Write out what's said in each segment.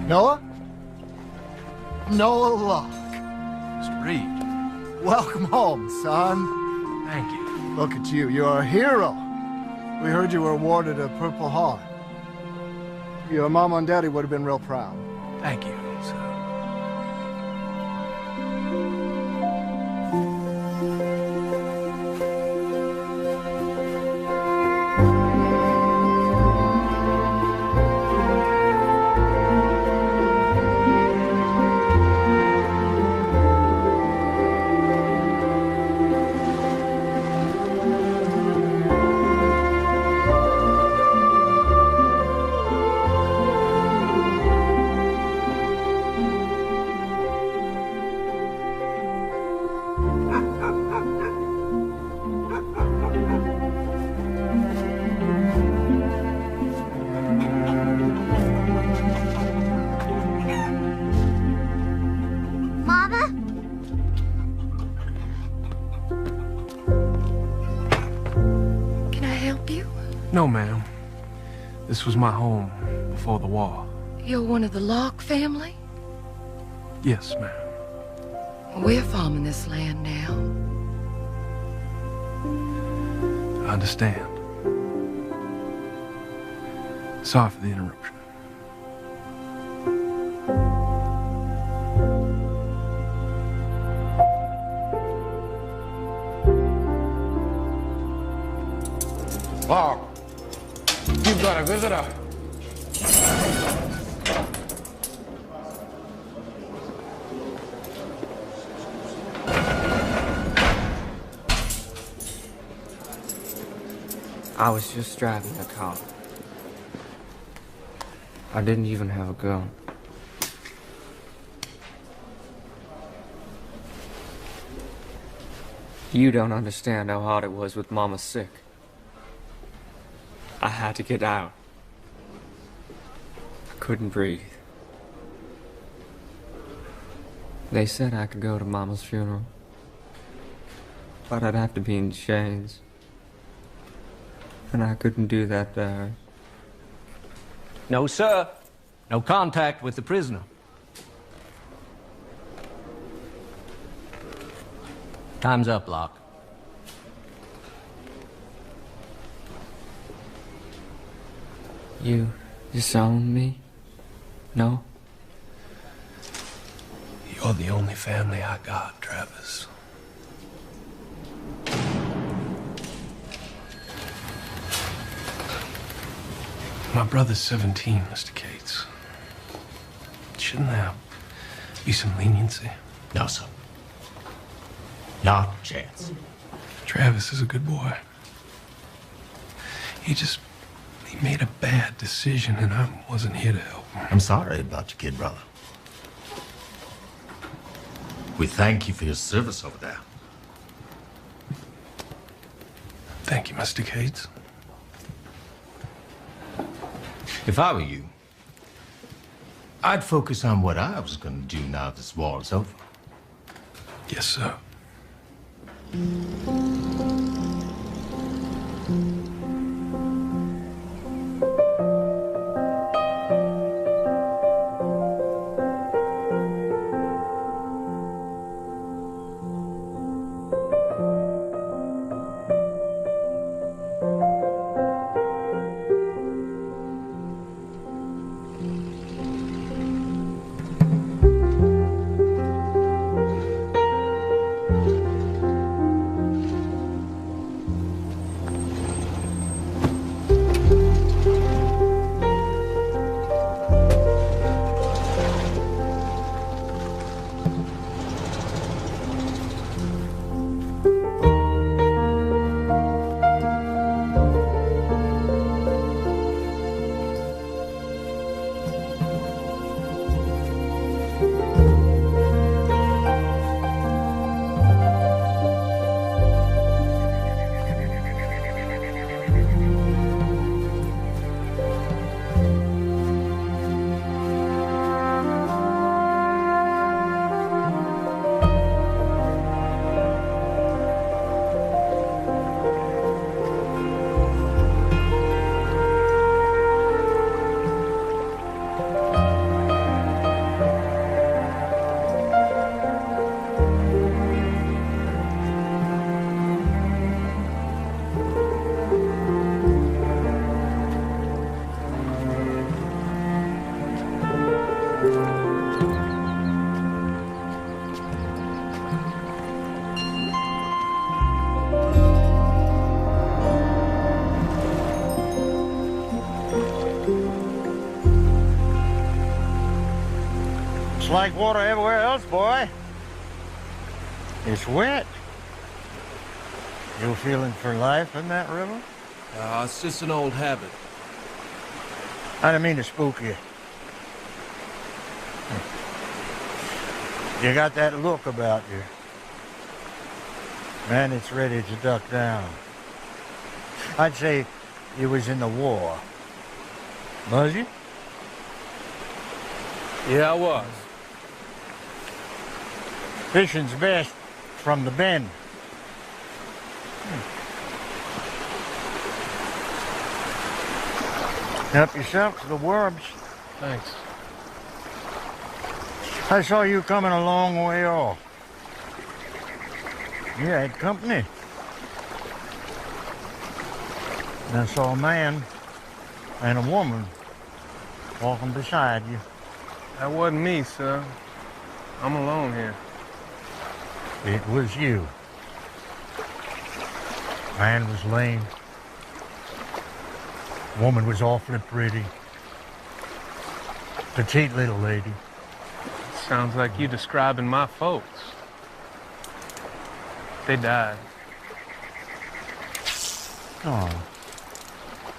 Noah? Noah Locke. Mr. Reed. Welcome home, son. Thank you. Look at you. You're a hero. We heard you were awarded a Purple Heart. Your mom and daddy would have been real proud. Thank you, sir. No, ma'am. This was my home before the war. You're one of the Locke family? Yes, ma'am. We're farming this land now. I understand. Sorry for the interruption. Locke, you've got a visitor. I was just driving a car. I didn't even have a gun. You don't understand how hard it was with Mama sick. I had to get out. I couldn't breathe. They said I could go to Mama's funeral, but I'd have to be in chains. And I couldn't do that there. No, sir. No contact with the prisoner. Time's up, Locke. You disown me? No? You're the only family I got, Travis. My brother's 17, Mr. Cates. Shouldn't there be some leniency? No, sir. Not a chance. Travis is a good boy. He made a bad decision, and I wasn't here to help him. I'm sorry about your kid, brother. We thank you for your service over there. Thank you, Mr. Cates. If I were you, I'd focus on what I was going to do now this war is over. Yes, sir. It's like water everywhere else, boy. It's wet. You feeling for life in that river? It's just an old habit. I didn't mean to spook you. You got that look about you. Man, it's ready to duck down. I'd say you was in the war. Was you? Yeah, I was. Fishing's best from the bend. Help yourself to the worms. Thanks. I saw you coming a long way off. You had company. And I saw a man and a woman walking beside you. That wasn't me, sir. I'm alone here. It was you. Man was lame. Woman was awfully pretty. Petite little lady. Sounds like you describing my folks. They died. Oh,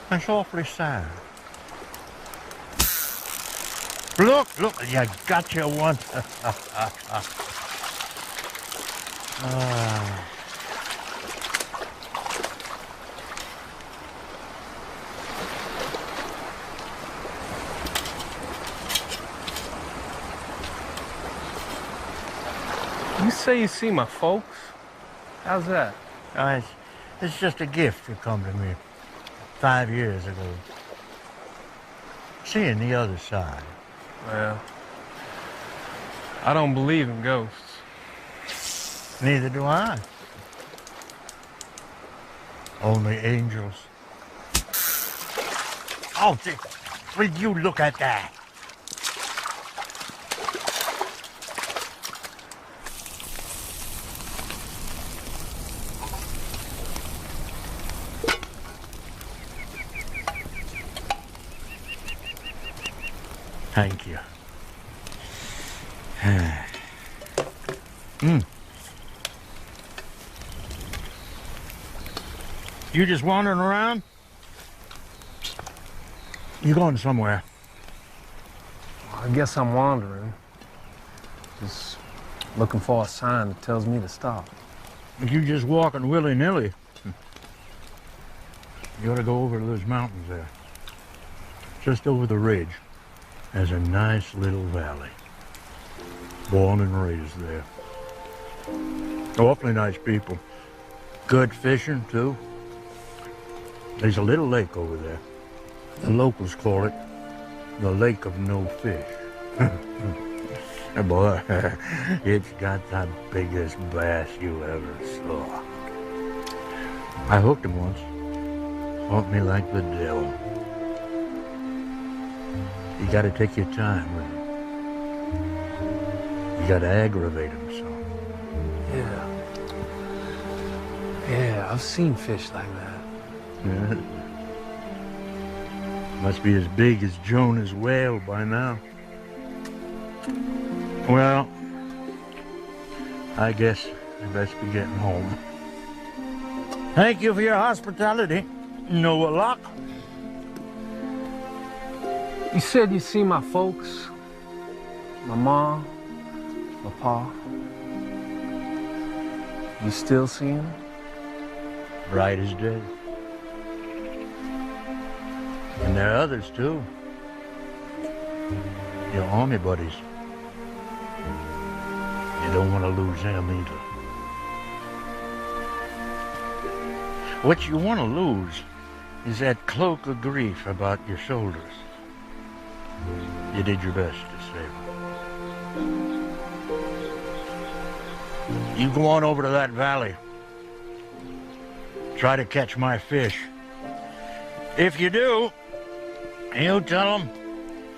that's awfully sad. Look, you got you one. You say you see my folks? How's that? It's just a gift that come to me 5 years ago. Seeing the other side. Well, I don't believe in ghosts. Neither do I. Only angels. Oh, will you look at that? Thank you. You just wandering around? You going somewhere? I guess I'm wandering. Just looking for a sign that tells me to stop. You just walking willy-nilly. You ought to go over to those mountains there. Just over the ridge. There's a nice little valley. Born and raised there. Awfully nice people. Good fishing, too. There's a little lake over there. The locals call it the Lake of No Fish. Boy, it's got the biggest bass you ever saw. I hooked him once. Caught me like the devil. You gotta take your time with him. You gotta aggravate him some. Yeah, I've seen fish like that. Yeah. Must be as big as Jonah's whale by now. Well, I guess I best be getting home. Thank you for your hospitality. No luck. You said you see my folks? My mom? My pa? You still see them? Bright as day. And there are others, too. Your army buddies. You don't want to lose them either. What you want to lose is that cloak of grief about your shoulders. You did your best to save them. You go on over to that valley. Try to catch my fish. If you do, you tell him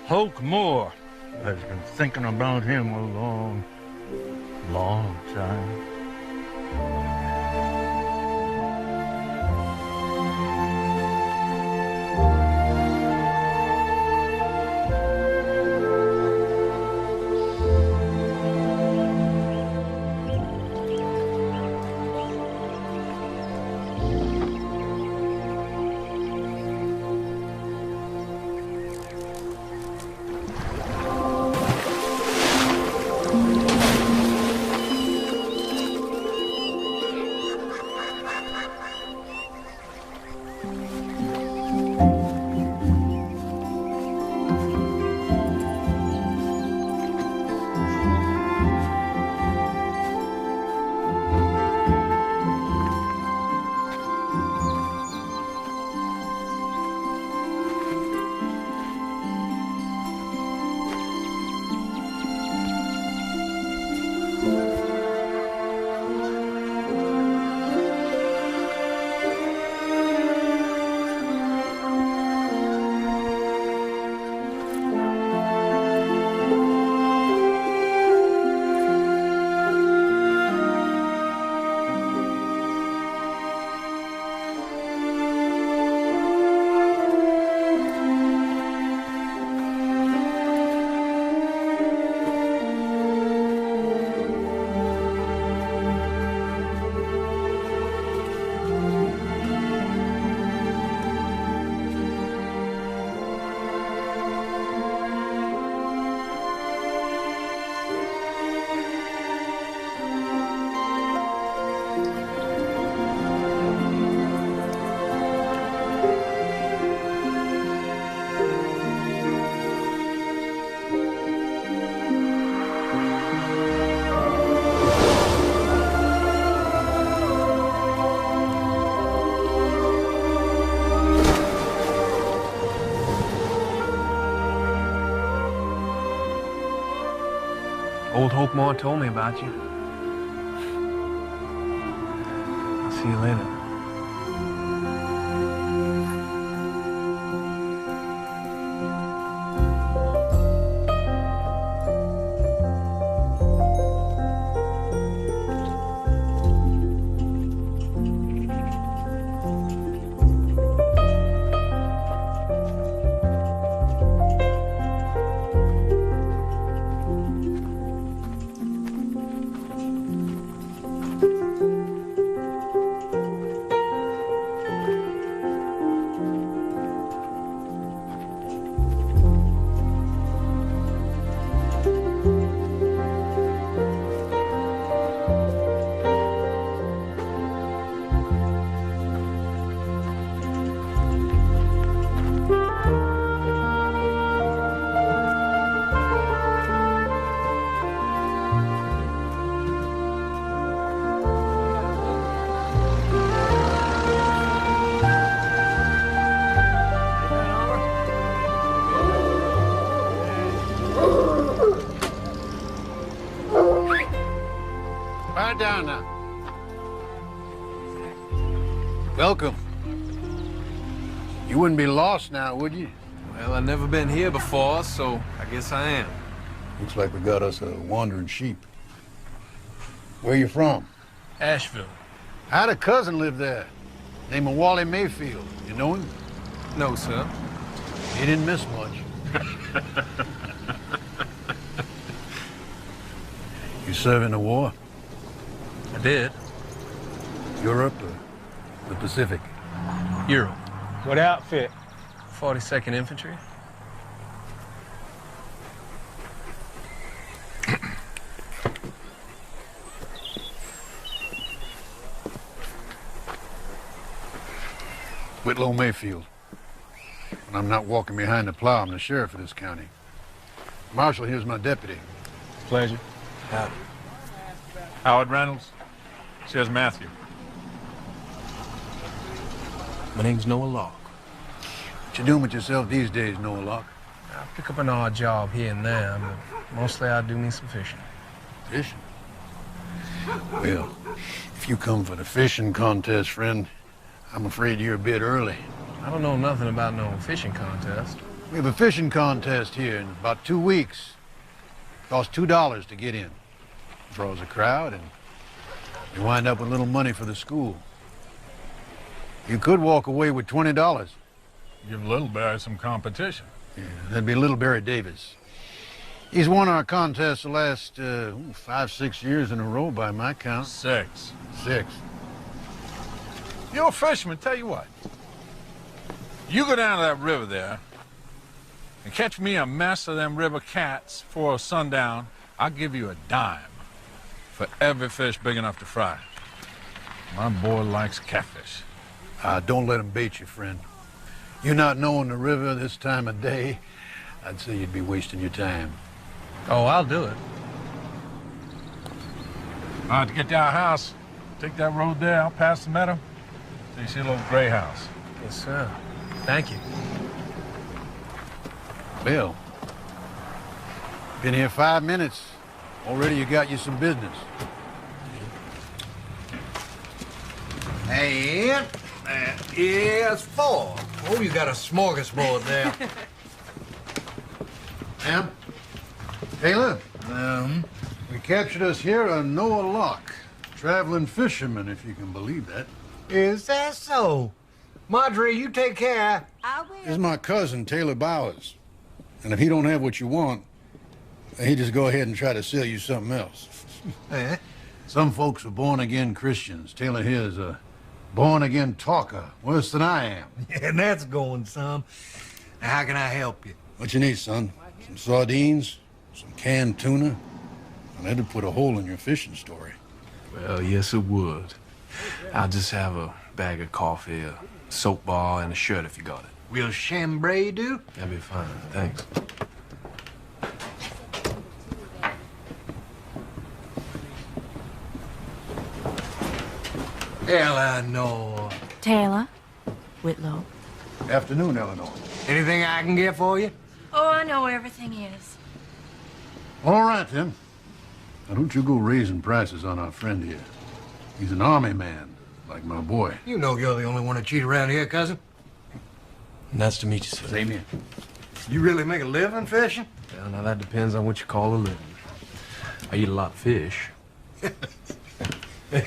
Hoke Moore has been thinking about him a long, long time. Old Hawkmore told me about you. I'll see you later. Quiet down now. Welcome. You wouldn't be lost now, would you? Well, I've never been here before, so I guess I am. Looks like we got us a wandering sheep. Where you from? Asheville. I had a cousin live there, named Wally Mayfield. You know him? No, sir. He didn't miss much. You serve in the war? I did. Europe or the Pacific? Europe. What outfit? 42nd Infantry. Whitlow Mayfield. When I'm not walking behind the plow, I'm the sheriff of this county. Marshal, here's my deputy. Pleasure. Howdy. Howard Reynolds. Says Matthew. My name's Noah Locke. What you doing with yourself these days, Noah Locke? I pick up an odd job here and there, but mostly I do me some fishing. Fishing? Well, if you come for the fishing contest, friend, I'm afraid you're a bit early. I don't know nothing about no fishing contest. We have a fishing contest here in about 2 weeks. Costs $2 to get in. Draws a crowd, and you wind up with a little money for the school. You could walk away with $20. Give Littleberry some competition. Yeah, that'd be Little Barry Davis. He's won our contest the last 5, 6 years in a row by my count. 6. 6. You're a fisherman, tell you what. You go down to that river there and catch me a mess of them river cats before sundown. I'll give you a dime for every fish big enough to fry. My boy likes catfish. Don't let him bait you, friend. You not knowing the river this time of day, I'd say you'd be wasting your time. Oh, I'll do it. All right, to get to our house, take that road there, out past the meadow, till you see a little gray house. Yes, sir. Thank you. Bill, been here 5 minutes. Already you got you some business. Hey, Aunt. It's 4. Oh, you got a smorgasbord there. Ma'am? Taylor? We captured us here on Noah Locke. Traveling fisherman, if you can believe that. Is that so? Marjorie, you take care. I will. This is my cousin, Taylor Bowers. And if he don't have what you want, he just go ahead and try to sell you something else. Eh? Some folks are born-again Christians. Taylor here is a born-again talker, worse than I am. And that's going some. Now, how can I help you? What you need, son? Some sardines, some canned tuna? And that'd put a hole in your fishing story. Well, yes, it would. I'll just have a bag of coffee, a soap bar, and a shirt if you got it. Will chambray do? That'd be fine. Thanks. Eleanor. Taylor. Whitlow. Afternoon, Eleanor. Anything I can get for you? Oh, I know everything is. All right, then. Now, don't you go raising prices on our friend here. He's an army man, like my boy. You know you're the only one to cheat around here, cousin. Nice to meet you, sir. Same here. You really make a living fishing? Well, now that depends on what you call a living. I eat a lot of fish.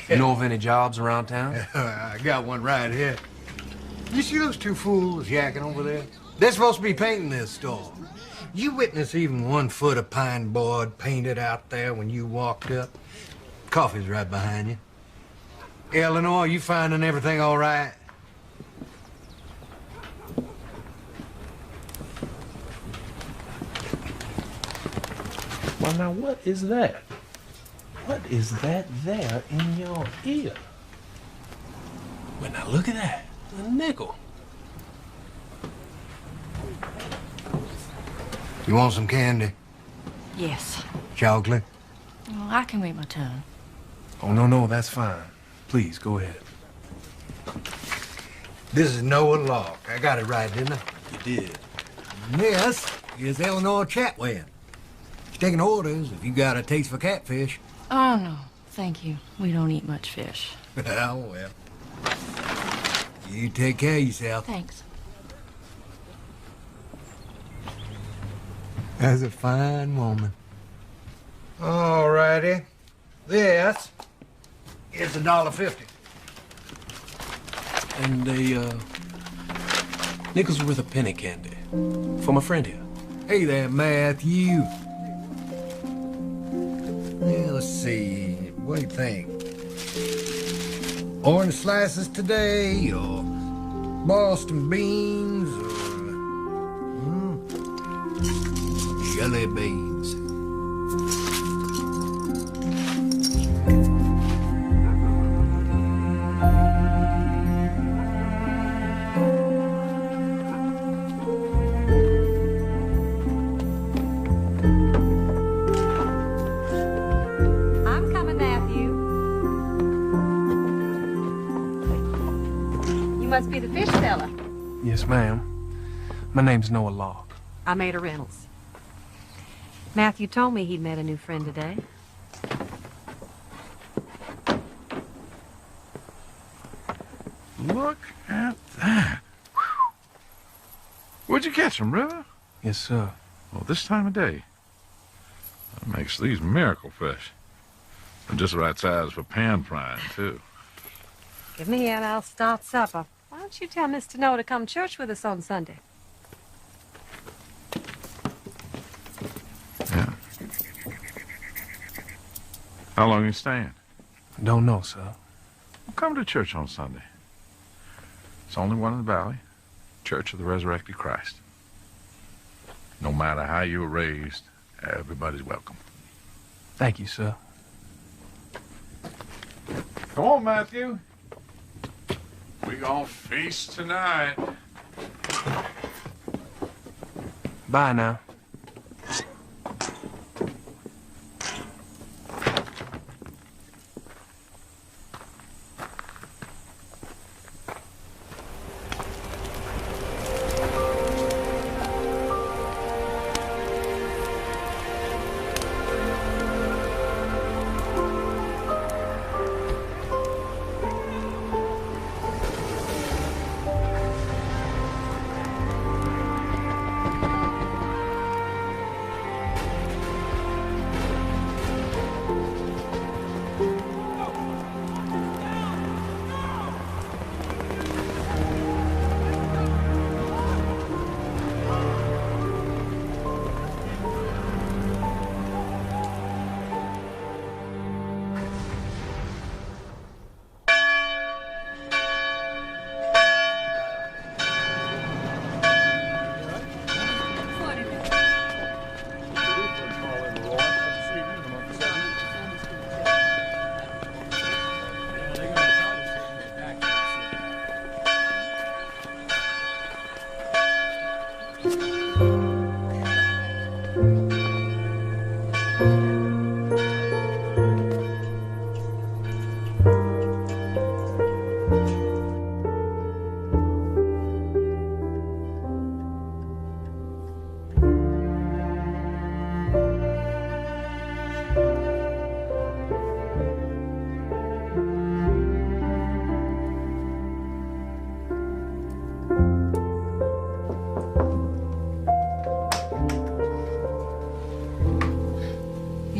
You know of any jobs around town? I got one right here. You see those two fools yakking over there? They're supposed to be painting this store. You witness even 1 foot of pine board painted out there when you walked up? Coffee's right behind you. Eleanor, you finding everything all right? Well, now, what is that? What is that there in your ear? Well, now, look at that. A nickel. You want some candy? Yes. Chocolate? Well, I can wait my turn. Oh, no, that's fine. Please, go ahead. This is Noah Locke. I got it right, didn't I? You did. And this is Eleanor Chatwin. She's taking orders if you got a taste for catfish. Oh, no. Thank you. We don't eat much fish. Well. You take care of yourself. Thanks. That's a fine woman. All righty. This is $1.50. And a, nickel's worth a penny candy. For my friend here. Hey there, Matthew. Yeah, let's see. What do you think? Orange slices today, or Boston beans, or jelly beans? Must be the fish seller. Yes, ma'am. My name's Noah Locke. I'm Ada Reynolds. Matthew told me he'd met a new friend today. Look at that. Where'd you catch them, River? Yes, sir. Well, this time of day. That makes these miracle fish. And just the right size for pan frying, too. Give me here and I'll start supper. Why don't you tell Mr. No to come to church with us on Sunday? Yeah. How long are you staying? Don't know, sir. Well, come to church on Sunday. It's only one in the valley. Church of the Resurrected Christ. No matter how you were raised, everybody's welcome. Thank you, sir. Come on, Matthew. We gonna feast tonight. Bye now.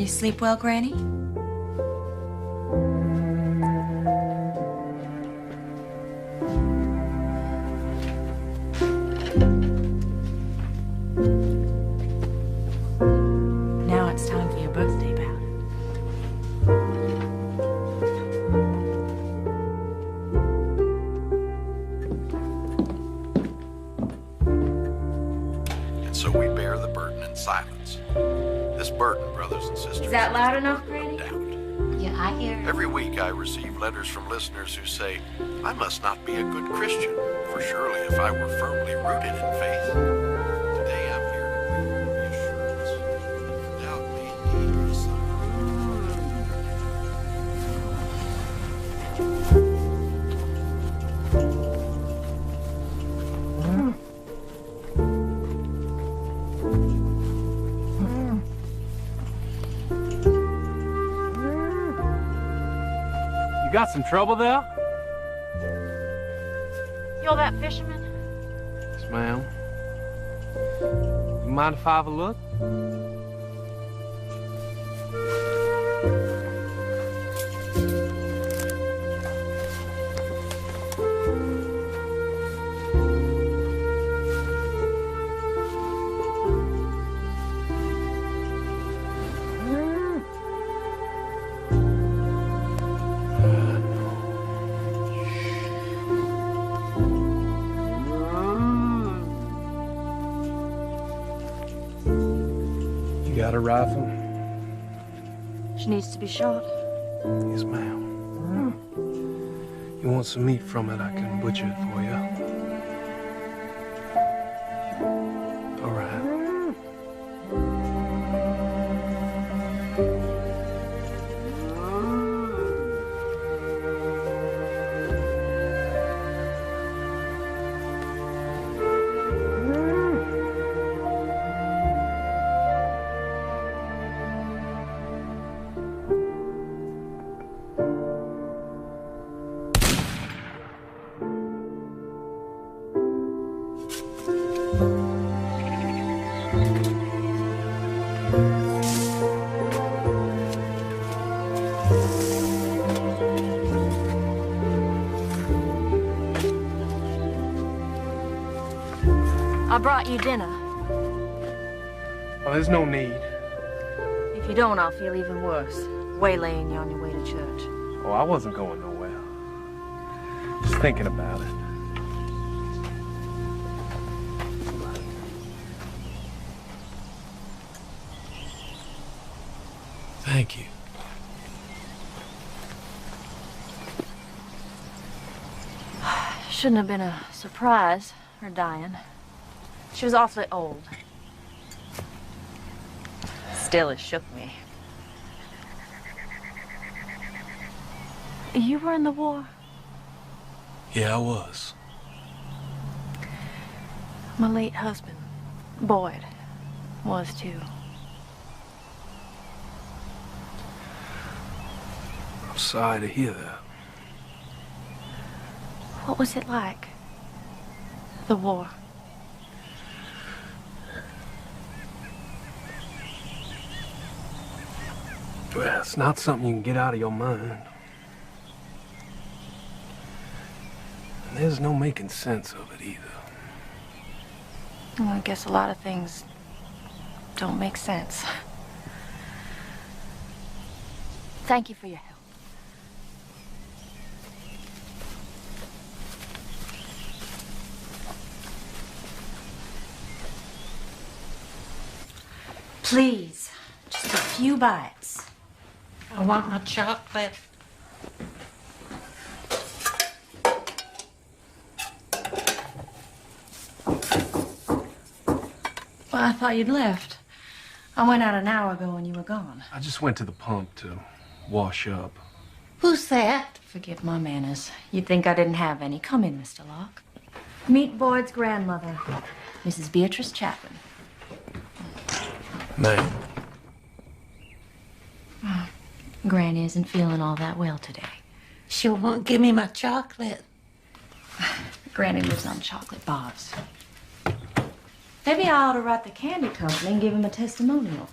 You sleep well, Granny? Now it's time for your birthday bout. And so we bear the burden in silence. This burden, brothers and sisters, Is that loud enough, Granny? doubt. Yeah, I hear it. Every week I receive letters from listeners who say, I must not be a good Christian, for surely if I were firmly rooted in faith. Today I'm here to bring you reassurance. Doubt may indeed be a sign. You got some trouble there? You're that fisherman? Yes, ma'am. You mind if I have a look? You got a rifle? She needs to be shot. Yes, ma'am. You want some meat from it, I can butcher it for you. All right. I brought you dinner. Well, there's no need. If you don't, I'll feel even worse, waylaying you on your way to church. Oh, I wasn't going nowhere. Just thinking about it. Thank you. Shouldn't have been a surprise, her dying. She was awfully old. Still, it shook me. You were in the war? Yeah, I was. My late husband, Boyd, was too. I'm sorry to hear that. What was it like? The war? Well, it's not something you can get out of your mind. And there's no making sense of it either. Well, I guess a lot of things don't make sense. Thank you for your help. Please, just a few bites. I want my chocolate. Well, I thought you'd left. I went out an hour ago when you were gone. I just went to the pump to wash up. Who's that? Forgive my manners. You'd think I didn't have any. Come in, Mr. Locke. Meet Boyd's grandmother, Mrs. Beatrice Chapman. Ma'am. Granny isn't feeling all that well today. She won't give me my chocolate. Granny lives on chocolate bars. Maybe I ought to write the candy company and give him a testimonial.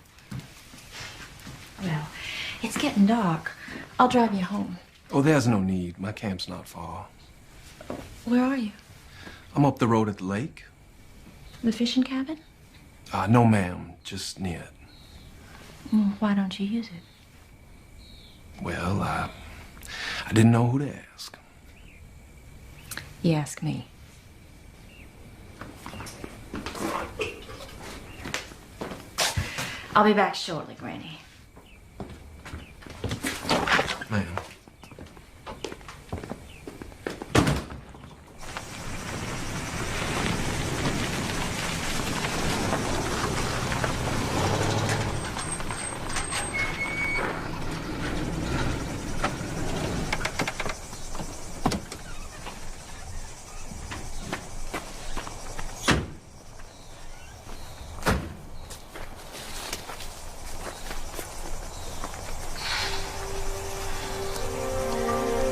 Well, it's getting dark. I'll drive you home. Oh, there's no need. My camp's not far. Where are you? I'm up the road at the lake. The fishing cabin? No, ma'am. Just near it. Well, why don't you use it? Well, I didn't know who to ask. You ask me. I'll be back shortly, Granny. Ma'am.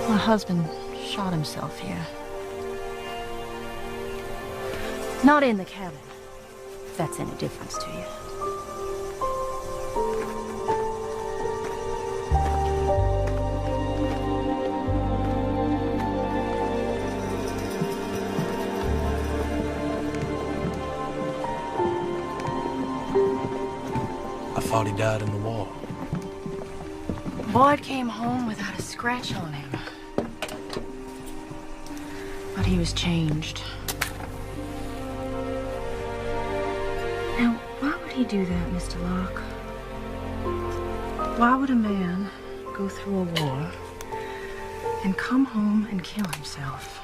My husband shot himself here. Not in the cabin, if that's any difference to you. I thought he died in the war. Boyd came home without a scratch on him. But he was changed. Now, why would he do that, Mr. Locke? Why would a man go through a war and come home and kill himself?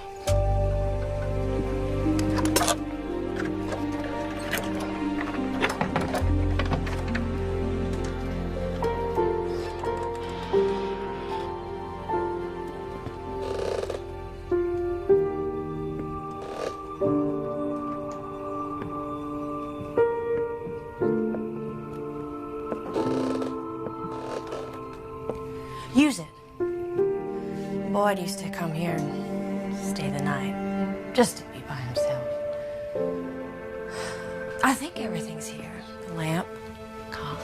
Use it. Boyd used to come here and stay the night, just to be by himself. I think everything's here. The lamp, cot.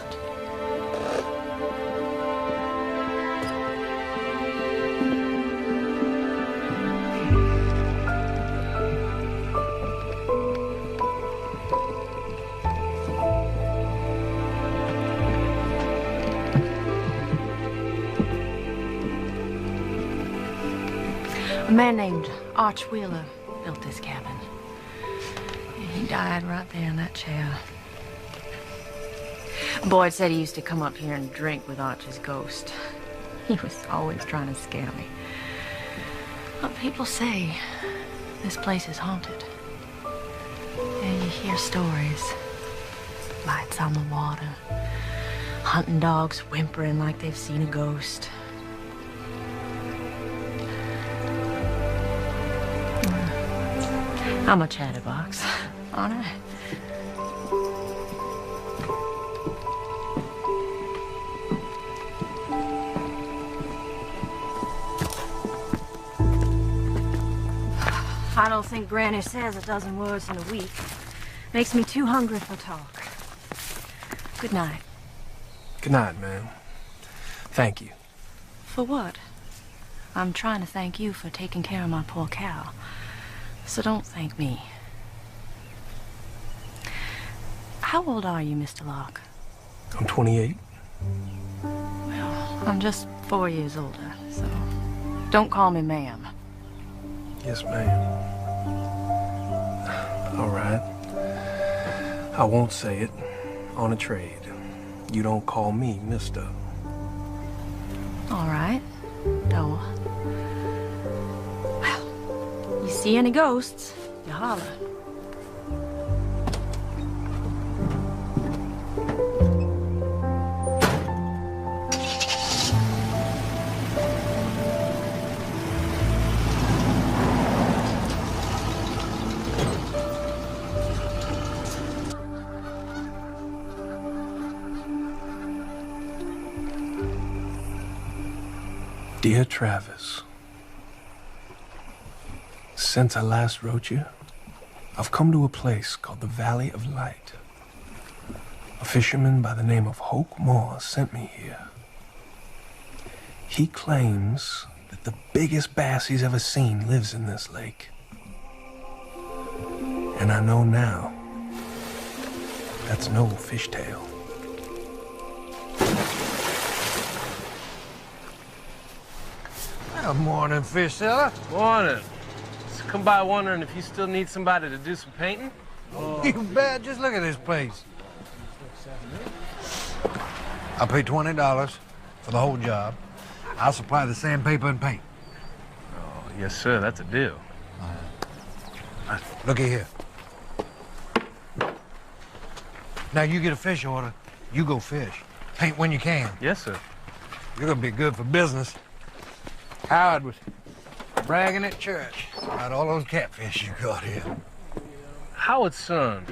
A man named Arch Wheeler built this cabin. He died right there in that chair. Boyd said he used to come up here and drink with Arch's ghost. He was always trying to scare me. But people say this place is haunted. And you hear stories. Lights on the water. Hunting dogs whimpering like they've seen a ghost. I'm a chatterbox, aren't I? I don't think Granny says a dozen words in a week. Makes me too hungry for talk. Good night. Good night, ma'am. Thank you. For what? I'm trying to thank you for taking care of my poor cow. So don't thank me. How old are you, Mr. Locke? I'm 28. Well, I'm just 4 years older, so don't call me ma'am. Yes, ma'am. All right. I won't say it. On a trade. You don't call me mister. All right. Noah. Well, you see any ghosts, you holler. Dear Travis, since I last wrote you, I've come to a place called the Valley of Light. A fisherman by the name of Hoke Moore sent me here. He claims that the biggest bass he's ever seen lives in this lake. And I know now, that's no fishtail. Well, morning, fish seller. Morning. Just come by wondering if you still need somebody to do some painting? You bet. Just look at this place. I'll pay $20 for the whole job. I'll supply the sandpaper and paint. Oh, yes, sir. That's a deal. Looky here. Now, you get a fish order, you go fish. Paint when you can. Yes, sir. You're gonna be good for business. Howard was bragging at church about all those catfish you caught here. Howard's son,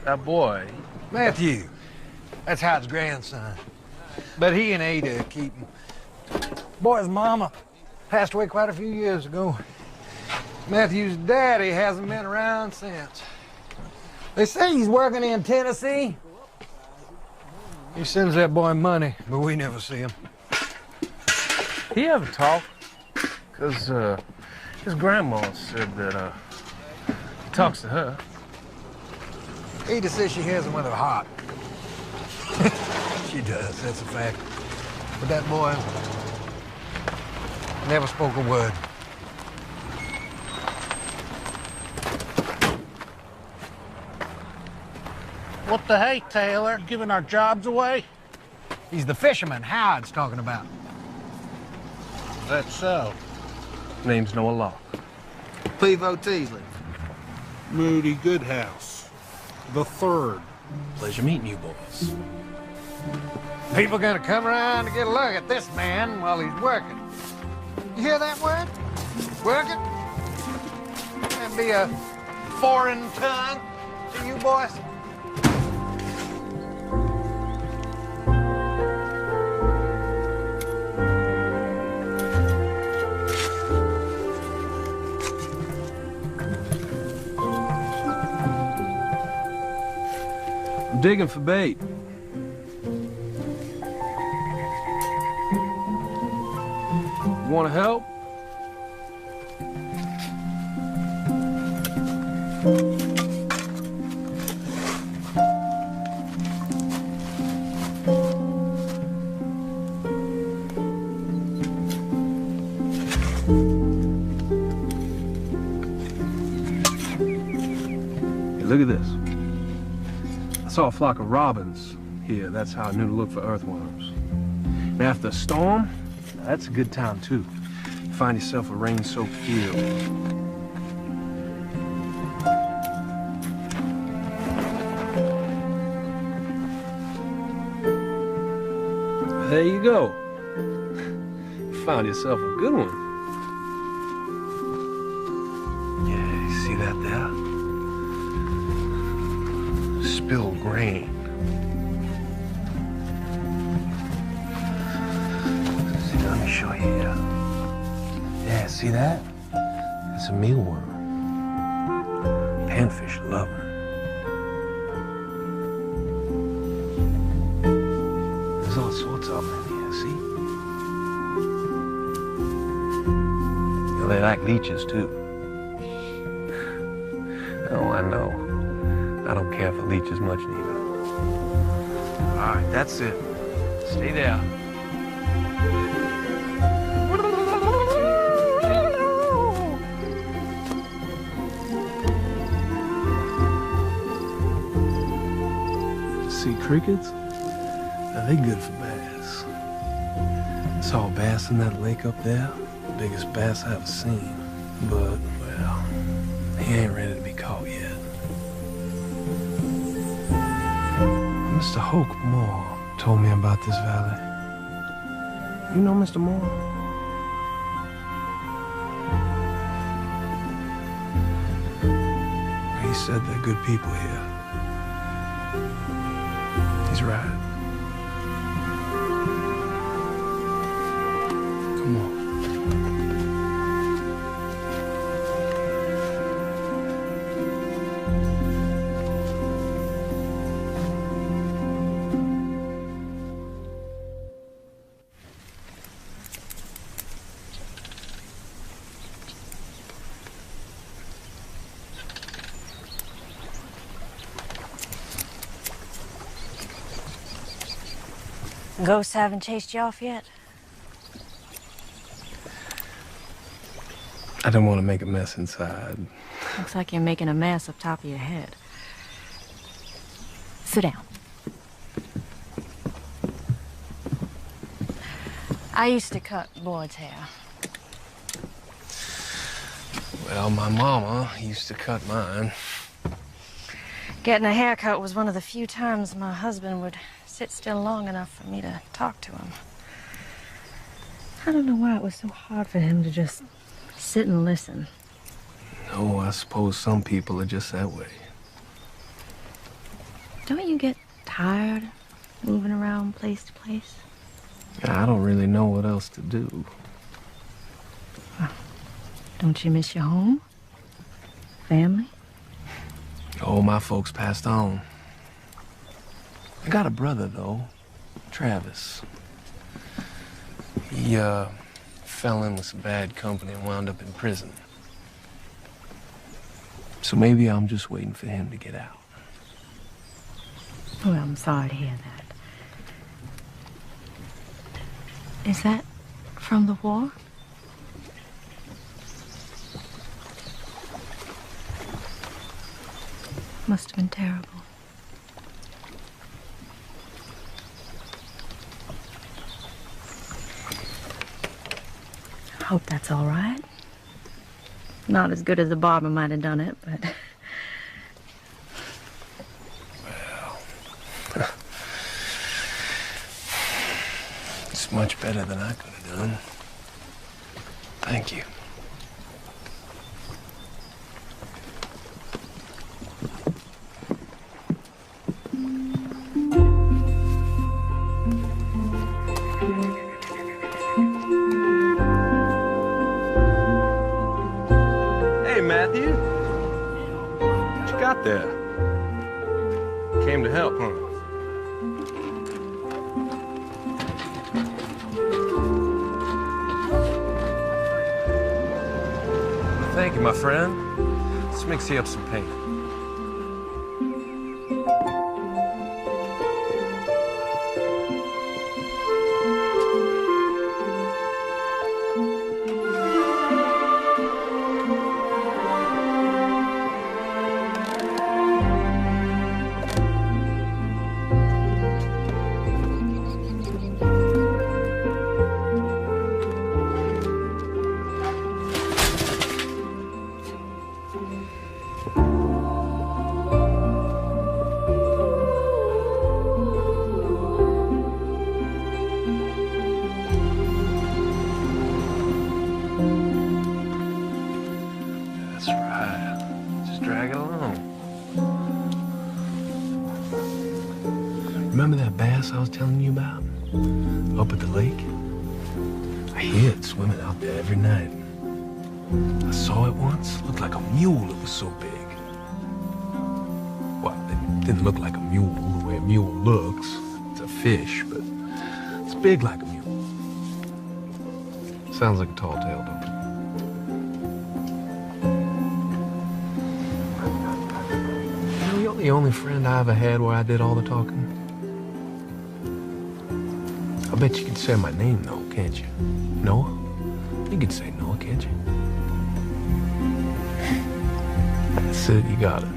that boy. Matthew. That's Howard's grandson. But he and Ada keep him. Boy's mama passed away quite a few years ago. Matthew's daddy hasn't been around since. They say he's working in Tennessee. He sends that boy money, but we never see him. He ever talk? Because his grandma said that he talks to her. Ada says she hears him with her heart. She does, that's a fact. But that boy never spoke a word. What the hey, Taylor? You giving our jobs away? He's the fisherman Howard's talking about. That's so. Name's Noah Locke. Pivo Teasley. Moody Goodhouse. The third. Pleasure meeting you boys. People gonna come around to get a look at this man while he's working. You hear that word? Working? That'd be a foreign tongue to you boys. I'm digging for bait. You want to help? Hey, look at this. I saw a flock of robins here. That's how I knew to look for earthworms. And after a storm, that's a good time too. Find yourself a rain-soaked field. There you go. Found yourself a good one. Yeah, you see that there? Spilled grain. See, let me show you here. Yeah, see that? It's a mealworm. Panfish love them. There's all sorts of them in here, see? Yeah, they like leeches, too. Oh, I know. I don't care for leeches much, neither. All right, that's it. Stay there. See crickets? Now, they good for bass. Saw a bass in that lake up there. The biggest bass I ever seen. But, well, he ain't ready to be caught yet. Mr. Hoke Moore told me about this valley. You know Mr. Moore? He said they're good people here. He's right. Come on. Ghosts haven't chased you off yet? I didn't want to make a mess inside. Looks like you're making a mess up top of your head. Sit down. I used to cut Boyd's hair. Well, my mama used to cut mine. Getting a haircut was one of the few times my husband would sit still long enough for me to talk to him. I don't know why it was so hard for him to just sit and listen. No, I suppose some people are just that way. Don't you get tired moving around place to place? I don't really know what else to do. Don't you miss your home? Family? Oh, my folks passed on. I got a brother, though, Travis. He, fell in with some bad company and wound up in prison. So maybe I'm just waiting for him to get out. Well, I'm sorry to hear that. Is that from the war? Must have been terrible. I hope that's all right. Not as good as the barber might have done it, but... Well... It's much better than I could have done. Thank you. Hey, Matthew. What you got there? Came to help, huh? Thank you, my friend. Let's mix you up some paint. That's right. Just drag it along. Remember that bass I was telling you about? Up at the lake? I hear it swimming out there every night. I saw it once. Looked like a mule, it was so big. Well, it didn't look like a mule the way a mule looks. It's a fish, but it's big like a mule. Sounds like a tall tale, don't it? You know, you're the only friend I ever had where I did all the talking. I bet you can say my name, though, can't you? Noah? You can say Noah, can't you? That's it, you got it.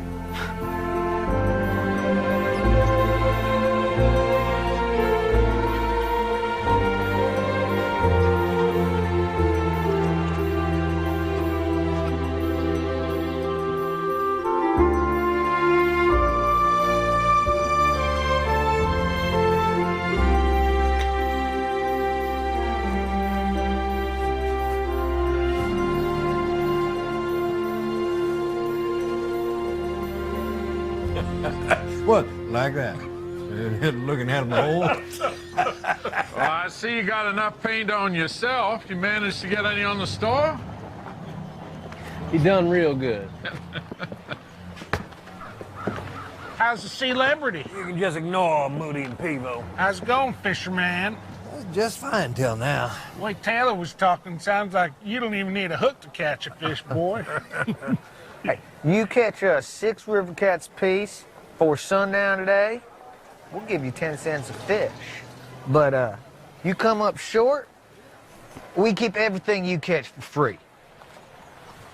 What, like that? Looking at him the hole? Well, I see you got enough paint on yourself. You managed to get any on the store? You done real good. How's the celebrity? You can just ignore Moody and Pivo. How's it going, fisherman? Just fine till now. The way Taylor was talking, sounds like you don't even need a hook to catch a fish, boy. Hey, you catch us 6 river cats apiece before sundown today, we'll give you 10 cents a fish. But, you come up short, we keep everything you catch for free.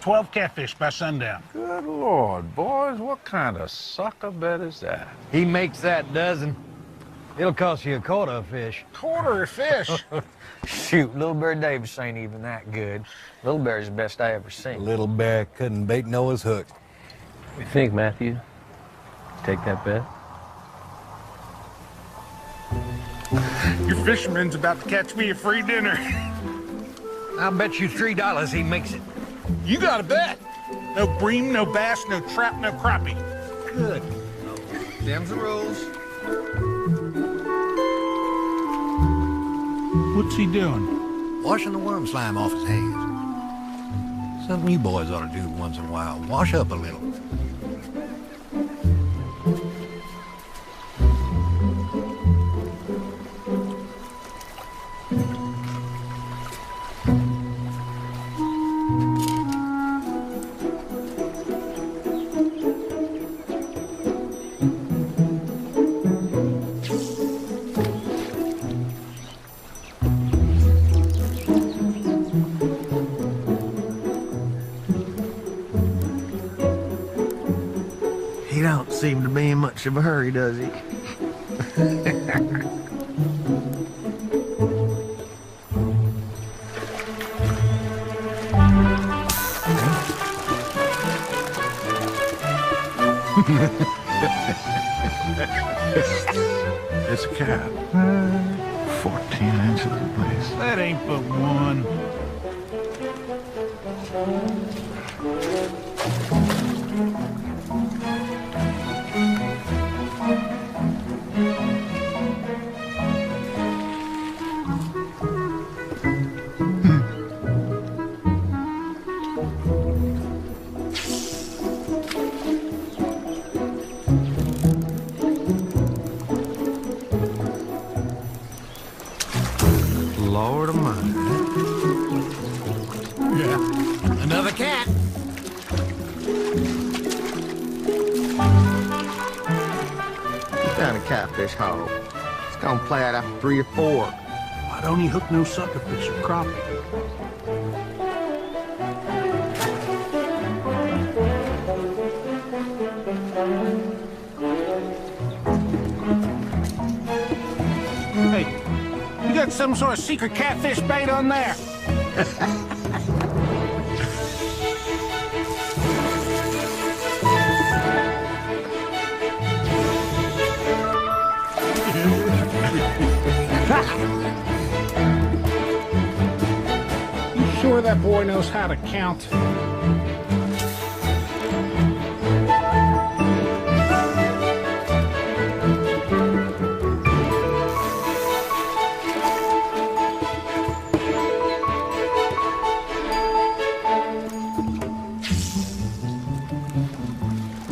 12 catfish by sundown. Good Lord, boys, what kind of sucker bet is that? He makes that dozen. It'll cost you a quarter of fish. Quarter of fish? Shoot, Little Bear Davis ain't even that good. Little Bear's the best I ever seen. Little Bear couldn't bait Noah's hook. What do you think, Matthew? Take that bet? Your fisherman's about to catch me a free dinner. I'll bet you $3 he makes it. You got a bet. No bream, no bass, no trap, no crappie. Good. Them's the rules. What's he doing? Washing the worm slime off his hands. Something you boys ought to do once in a while. Wash up a little. He don't seem to be in much of a hurry, does he? It's a cat. 14 inches at least. That ain't but one. Lord of mine. Yeah. Another cat. You found a catfish hole. It's gonna play out after 3 or 4. Why don't he hook no suckerfish or crappie? Hey, you got some sort of secret catfish bait on there? You sure that boy knows how to count?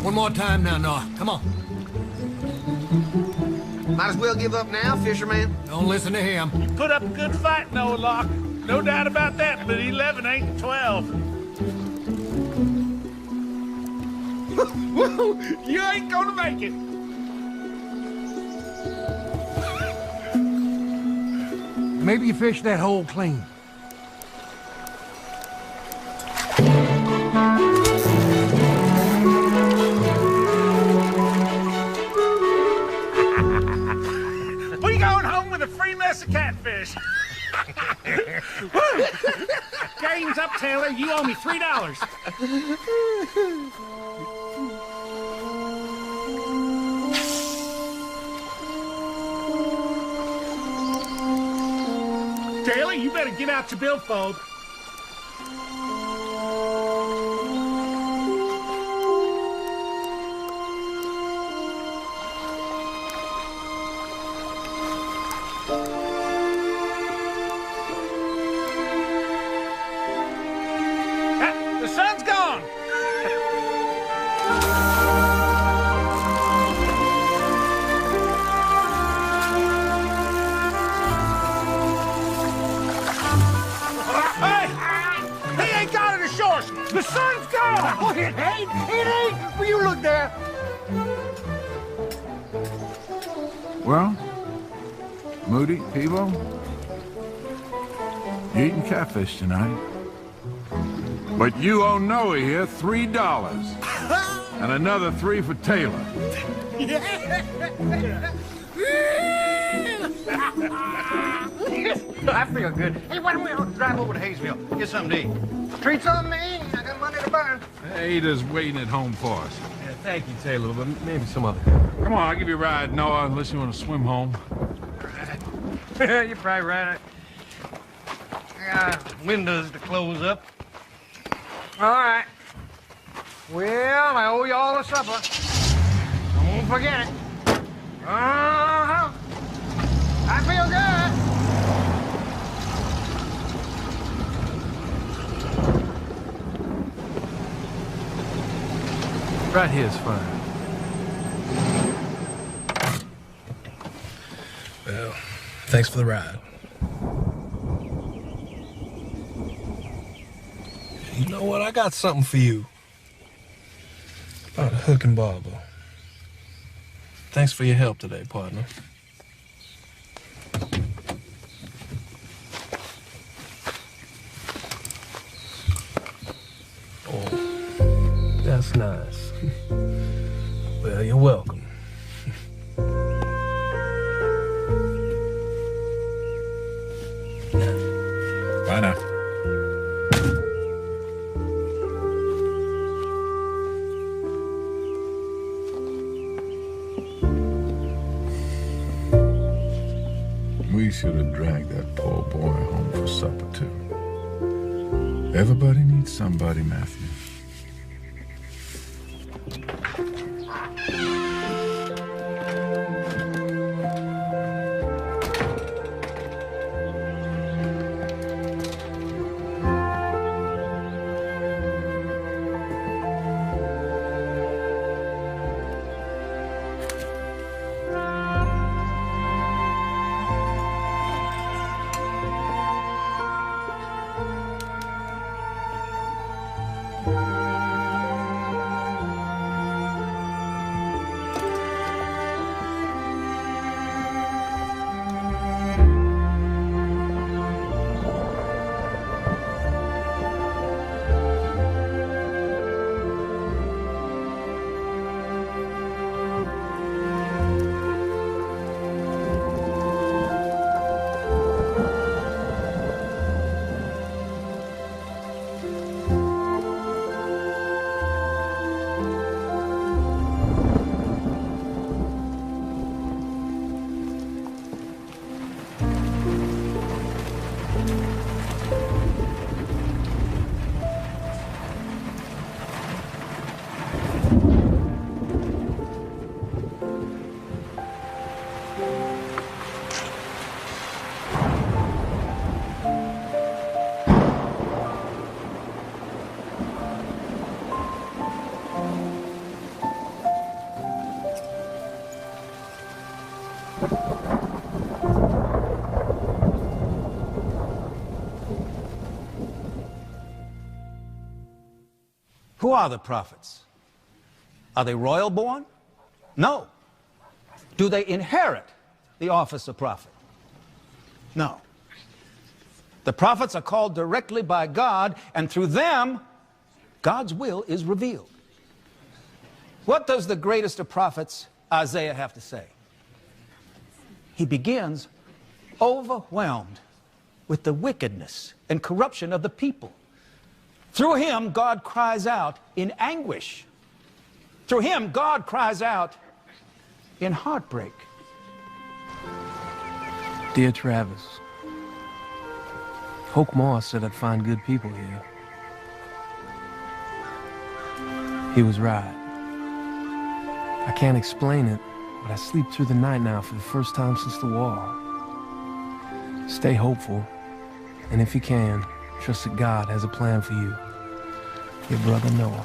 One more time now, Noah. Come on. Might as well give up now, fisherman. Don't listen to him. You put up a good fight, Noah Locke. No doubt about that, but 11 ain't 12. You ain't gonna make it. Maybe you fished that hole clean. We going home with a free mess of catfish. Game's up, Taylor. You owe me $3. Taylor, you better get out your billfold. The sun's gone. Hey! He ain't got it ashore. The sun's gone. Oh, it ain't! It ain't! Will you look there? Well, Moody, Pivo? You eating catfish tonight? But you owe Noe here $3. And another $3 for Taylor. I feel good. Hey, why don't we all drive over to Hayesville? Get something to eat. Treats on me. I got money to burn. Ada's waiting at home for us. Yeah, thank you, Taylor, but maybe some other. Come on, I'll give you a ride, Noah, unless you want to swim home. You're probably right. I got windows to close up. All right. Well, I owe you all a supper. I won't forget it. Uh-huh. I feel good. Right here's fine. Well, thanks for the ride. You know what? I got something for you. About a hook and barber. Thanks for your help today, partner. Oh, that's nice. Well, you're welcome. Bye now. We should have dragged that poor boy home for supper, too. Everybody needs somebody, Matthew. Who are the prophets? Are they royal born? No. Do they inherit the office of prophet? No. The prophets are called directly by God, and through them, God's will is revealed. What does the greatest of prophets, Isaiah, have to say? He begins overwhelmed with the wickedness and corruption of the people. Through him, God cries out in anguish. Through him, God cries out in heartbreak. Dear Travis, Hoke Moss said I'd find good people here. He was right. I can't explain it, but I sleep through the night now for the first time since the war. Stay hopeful, and if you can, trust that God has a plan for you. Your brother Noah.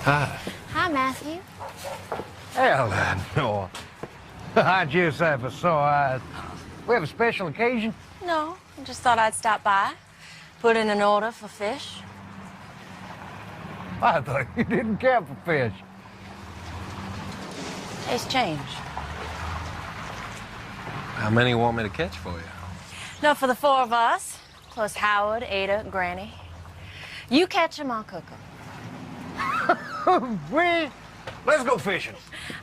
Hi. Hi, Matthew. Hell, no. I just have a sore eyes. We have a special occasion? No, I just thought I'd stop by. Put in an order for fish. I thought you didn't care for fish. Taste change. How many want me to catch for you? No, for the four of us, plus Howard, Ada, Granny. You catch them, I'll cook them. Let's go fishing.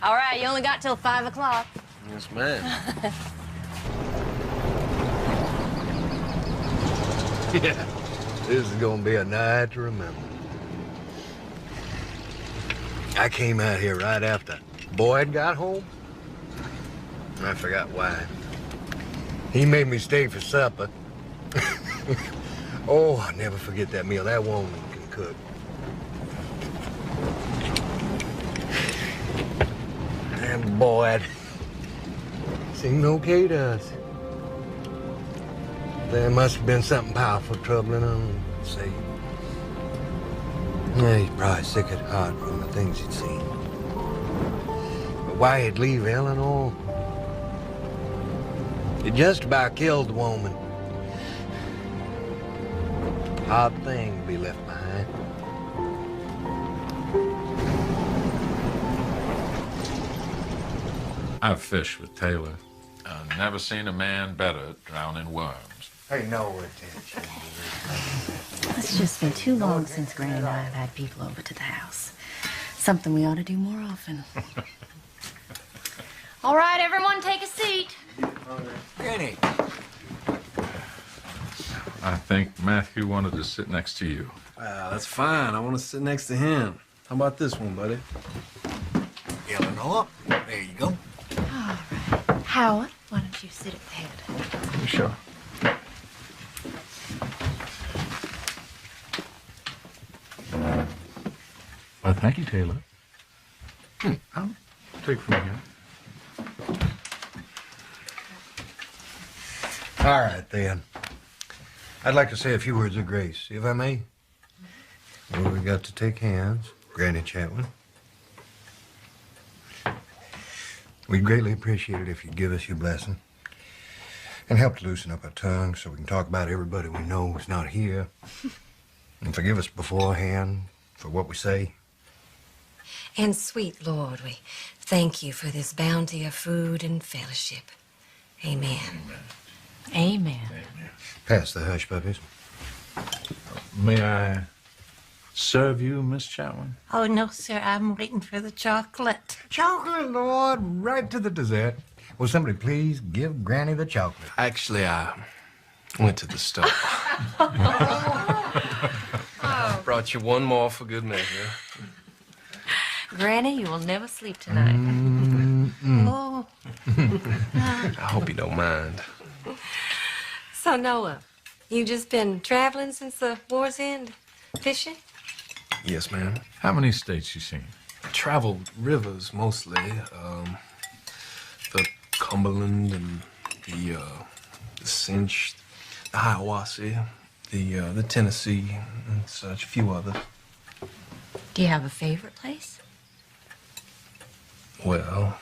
All right, you only got till 5 o'clock. Yes, ma'am. Yeah, this is gonna be a night to remember. I came out here right after Boyd got home. I forgot why. He made me stay for supper. Oh, I'll never forget that meal. That woman can cook. And Boyd seemed okay to us. There must have been something powerful troubling him, say. Yeah, he's probably sick at heart from the things he'd seen. But why he'd leave Eleanor? It just about killed the woman. Hard thing to be left behind. I've fished with Taylor. I've never seen a man better at drowning worms. Pay no attention. It's just been too long since Granny and I have had people over to the house. Something we ought to do more often. All right, everyone, take a seat. Granny. I think Matthew wanted to sit next to you. Wow, that's fine. I want to sit next to him. How about this one, buddy? Eleanor, there you go. All right. Howard, why don't you sit at the head? Sure. Well, thank you, Taylor. I'll take from here. All right, then. I'd like to say a few words of grace, if I may. Well, we got to take hands, Granny Chatwin. We'd greatly appreciate it if you'd give us your blessing and help to loosen up our tongues so we can talk about everybody we know who's not here. And forgive us beforehand for what we say. And sweet Lord, we thank you for this bounty of food and fellowship. Amen. Amen. Pass the hush puppies. May I serve you, Miss Chatwin? Oh, no, sir. I'm waiting for the chocolate. Chocolate, Lord, right to the dessert. Will somebody please give Granny the chocolate? Actually, I went to the store. Brought you one more for good measure. Granny, you will never sleep tonight. Oh. I hope you don't mind. So, Noah, you just been traveling since the war's end? Fishing? Yes, ma'am. How many states you seen? Traveled rivers mostly. The Cumberland and the Cinch, the Hiawassee, the Tennessee, and such, a few others. Do you have a favorite place? Well,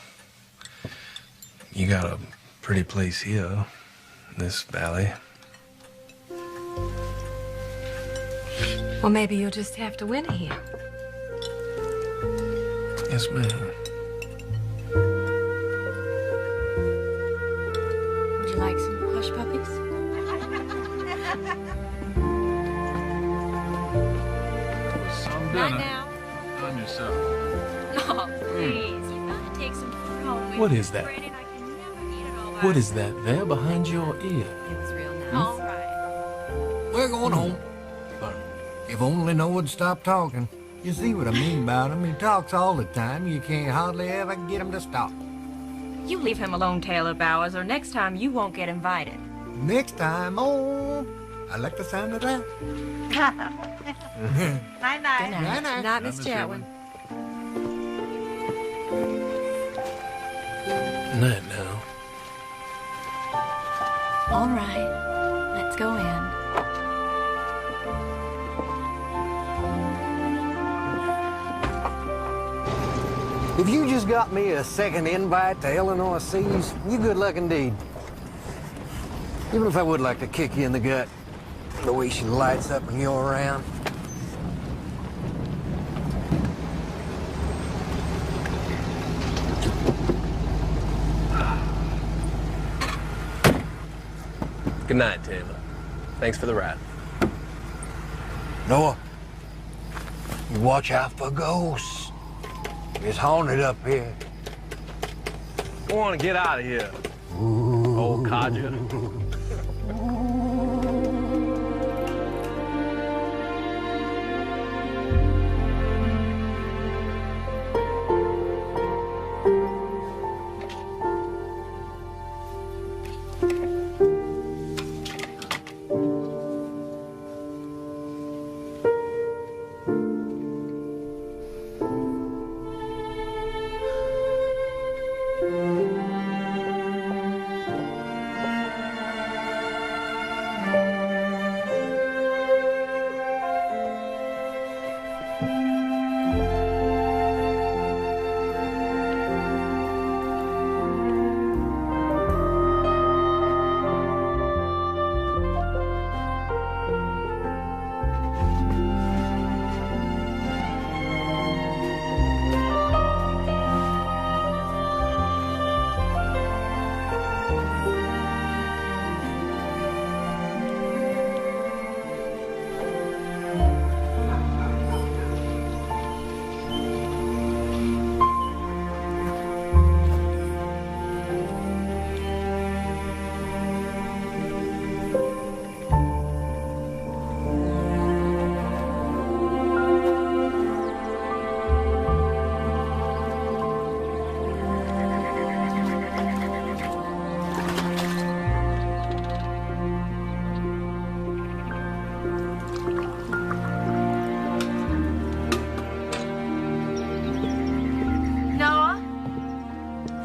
you got a pretty place here, this valley. Well, maybe you'll just have to winter here. Yes, ma'am. Would you like some hush puppies? Some Not dinner. now. On yourself. Oh, please. You gotta take some fruit home with What you. is that? Granny and I can never eat it all by What is that there behind your ear? It was real nice. All right. We're going home. If only Noah'd stop talking. You see what I mean about him. He talks all the time. You can't hardly ever get him to stop. You leave him alone, Taylor Bowers, or next time you won't get invited. Next time, oh, I like the sound of that. Night-night. Good night. Night-night. Not Miss Chatwin. Night now. All right. Let's go in. If you just got me a second invite to Illinois Seas, you good luck indeed. Even if I would like to kick you in the gut, the way she lights up when you're around. Good night, Taylor. Thanks for the ride. Noah, you watch out for ghosts. It's haunted up here. I want to get out of here, old codger.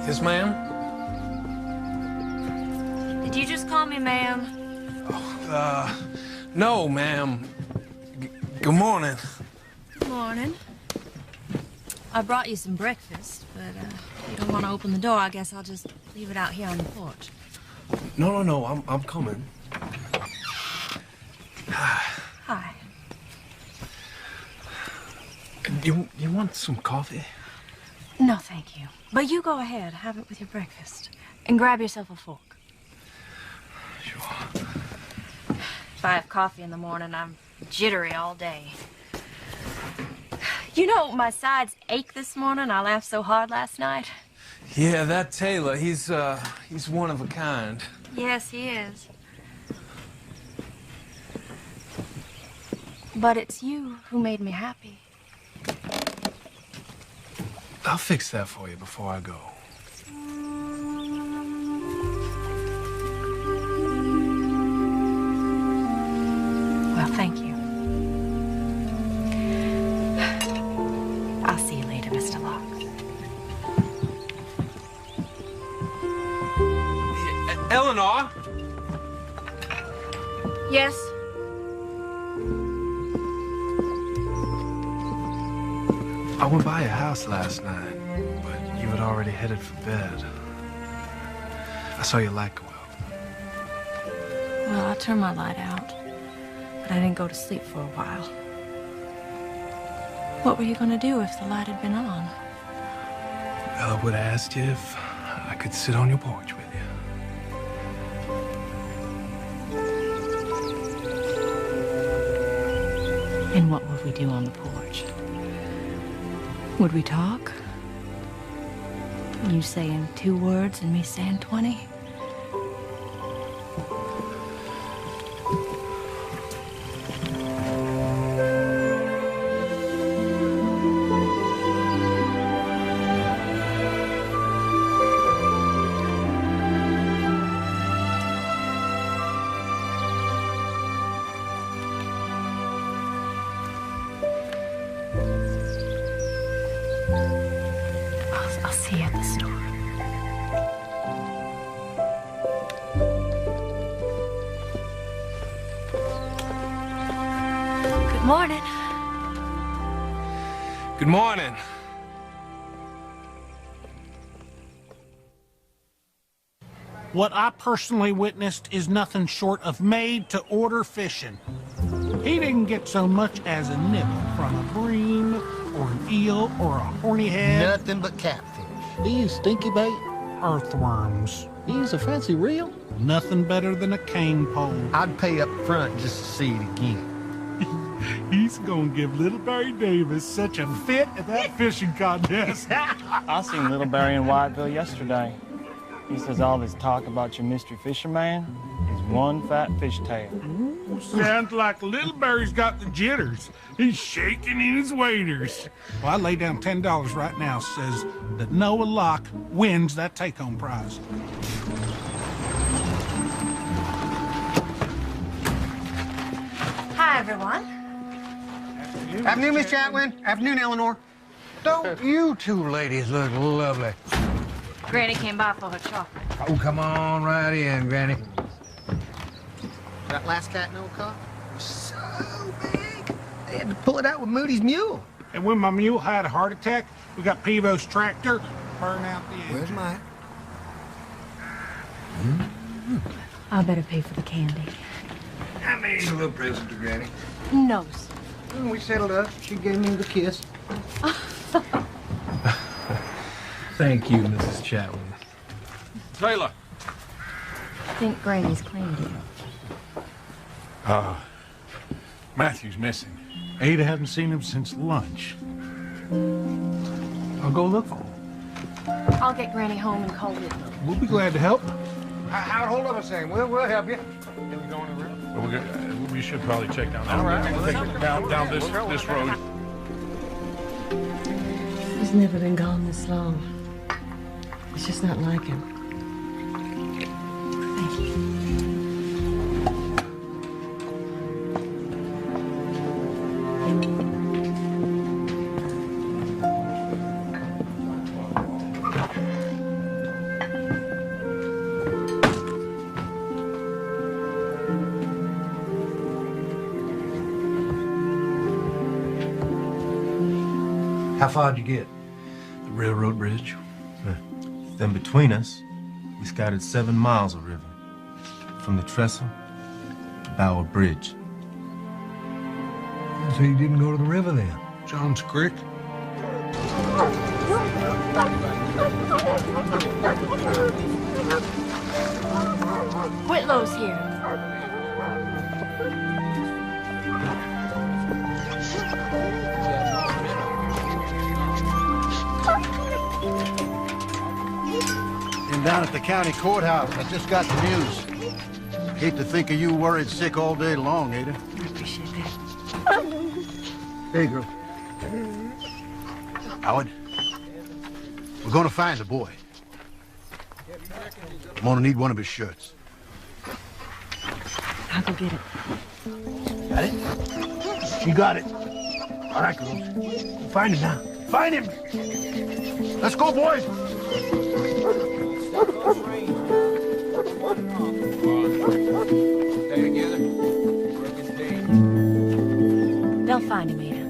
Yes, ma'am? Did you just call me ma'am? No, ma'am. Good morning. Good morning. I brought you some breakfast, but if you don't want to open the door, I guess I'll just leave it out here on the porch. No, I'm coming. Hi. You want some coffee? No, thank you. But you go ahead, have it with your breakfast. And grab yourself a fork. Sure. If I have coffee in the morning, I'm jittery all day. You know, my sides ache this morning. I laughed so hard last night. Yeah, that Taylor, he's one of a kind. Yes, he is. But it's you who made me happy. I'll fix that for you before I go. Well, thank you. I'll see you later, Mr. Locke. Eleanor? Yes? I went by your house last night, but you had already headed for bed. I saw your light go out. Well, I turned my light out, but I didn't go to sleep for a while. What were you going to do if the light had been on? Well, I would have asked you if I could sit on your porch with you. And what would we do on the porch? Would we talk? You saying 2 words and me saying 20? I'll see you at the store. Good morning. Good morning. What I personally witnessed is nothing short of made-to-order fishing. He didn't get so much as a nibble from a bream, or an eel, or a horny head. Nothing but catfish. Do you stinky bait? Earthworms. You use a fancy reel? Nothing better than a cane pole. I'd pay up front just to see it again. He's gonna give Little Barry Davis such a fit at that fishing contest. I seen Little Barry in Whiteville yesterday. He says all this talk about your mystery fisherman is one fat fishtail. Ooh, sounds like Little Barry's got the jitters. He's shaking in his waders. Well, I lay down $10 right now, says that Noah Locke wins that take-home prize. Hi, everyone. Afternoon, Miss Chatwin. Afternoon, Eleanor. Don't you two ladies look lovely? Granny came by for her chocolate. Oh, come on right in, Granny. That last cat no caught was so big, they had to pull it out with Moody's mule. And when my mule had a heart attack, we got Pivo's tractor, burn out the engine. Where's mine? I better pay for the candy. I made a little present to Granny. No, When we settled up, she gave me the kiss. Thank you, Mrs. Chatwin. Taylor. I think Granny's cleaned it. Matthew's missing. Ada hasn't seen him since lunch. I'll go look for him. I'll get Granny home and call it. We'll be glad to help. Hold on a second. We'll help you. Well, we should probably check down that down this road. He's never been gone this long. It's just not like him. Thank you. How far'd you get? The railroad bridge. Then between us, we scouted 7 miles of river. From the trestle to Bower Bridge. So you didn't go to the river then? John's Creek. Whitlow's here. And down at the county courthouse, I just got the news. Hate to think of you worried sick all day long, Ada. I appreciate that. Hey, girl. Howard, we're gonna find the boy. I'm gonna need one of his shirts. I'll go get it. Got it? She got it. All right, girls. Find him now. Find him! Let's go, boys! Stay together. Work is dead. They'll find him, Ada.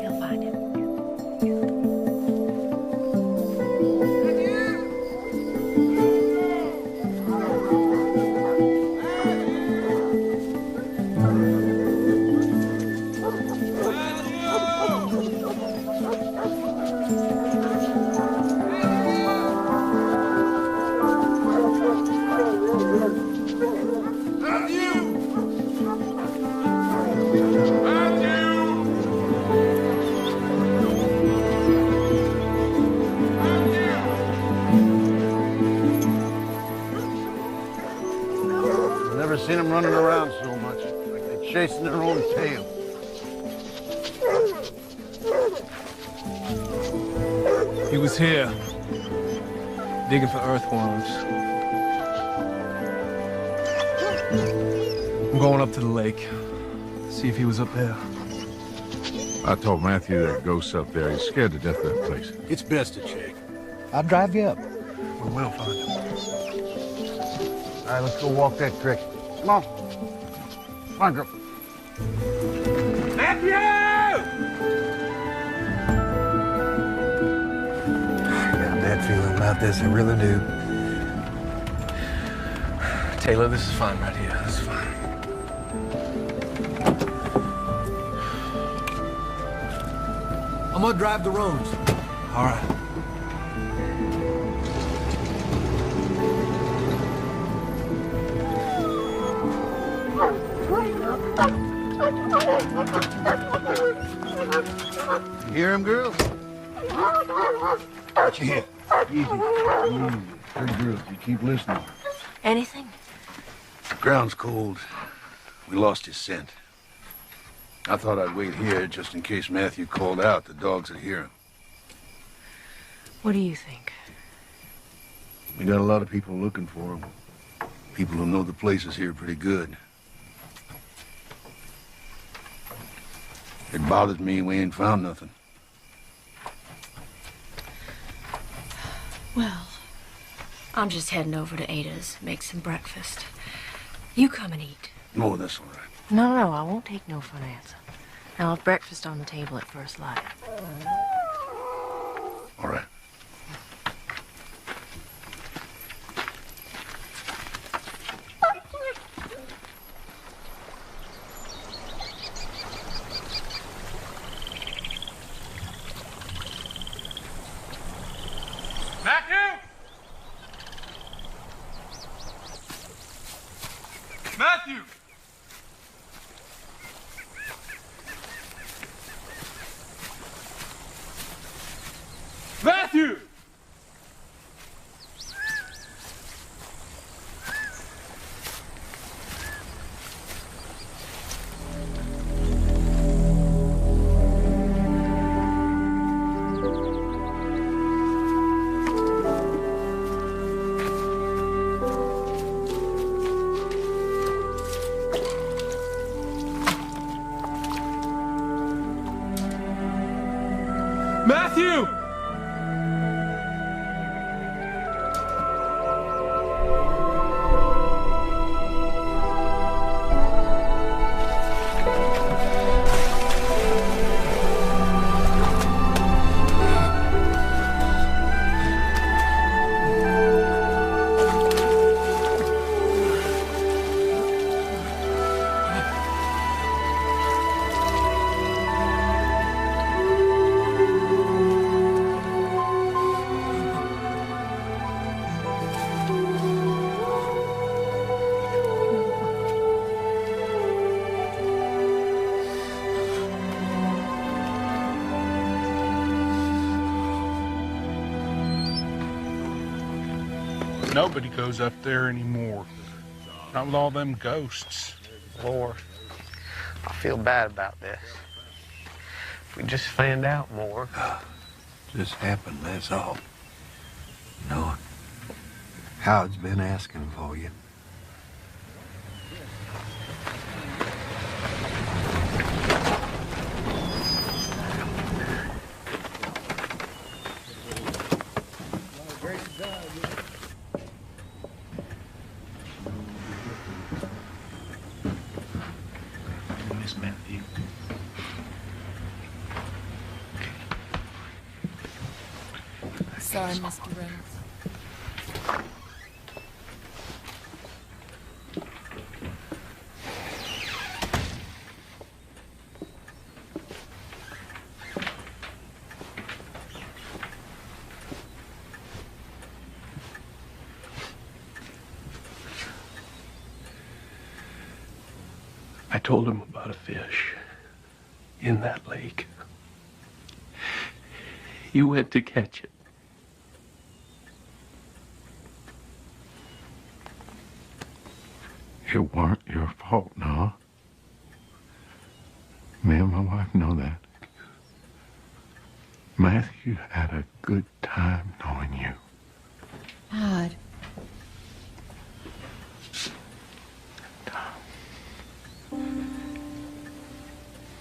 They'll find him. Never seen them running around so much, like they're chasing their own tail. He was here, digging for earthworms. I'm going up to the lake, see if he was up there. I told Matthew that ghost up there. He's scared to death of that place. It's best to check. I'll drive you up. We will find him. All right, let's go walk that creek. Come on. Come on, girl. Matthew! I got a bad feeling about this. I really do. Taylor, this is fine right here. This is fine. I'm gonna drive the roads. All right. You hear him, girls? What you hear? Easy. Easy. Good girls. You keep listening. Anything? The ground's cold. We lost his scent. I thought I'd wait here just in case Matthew called out. The dogs would hear him. What do you think? We got a lot of people looking for him. People who know the places here pretty good. It bothers me we ain't found nothing. Well, I'm just heading over to Ada's, make some breakfast. You come and eat. Oh, that's all right. No, I won't take no for an answer. I'll have breakfast on the table at first light. All right. Matthew! Matthew! Matthew! Nobody goes up there anymore. Not with all them ghosts. Lord, I feel bad about this. If we just found out more. Just happened, that's all. No. Howard's been asking for you. Miss Matthew. Sorry, Mr. Reynolds. I told him about a fish in that lake. You went to catch it. It weren't your fault, no. Me and my wife know that. Matthew had a good time knowing you. God.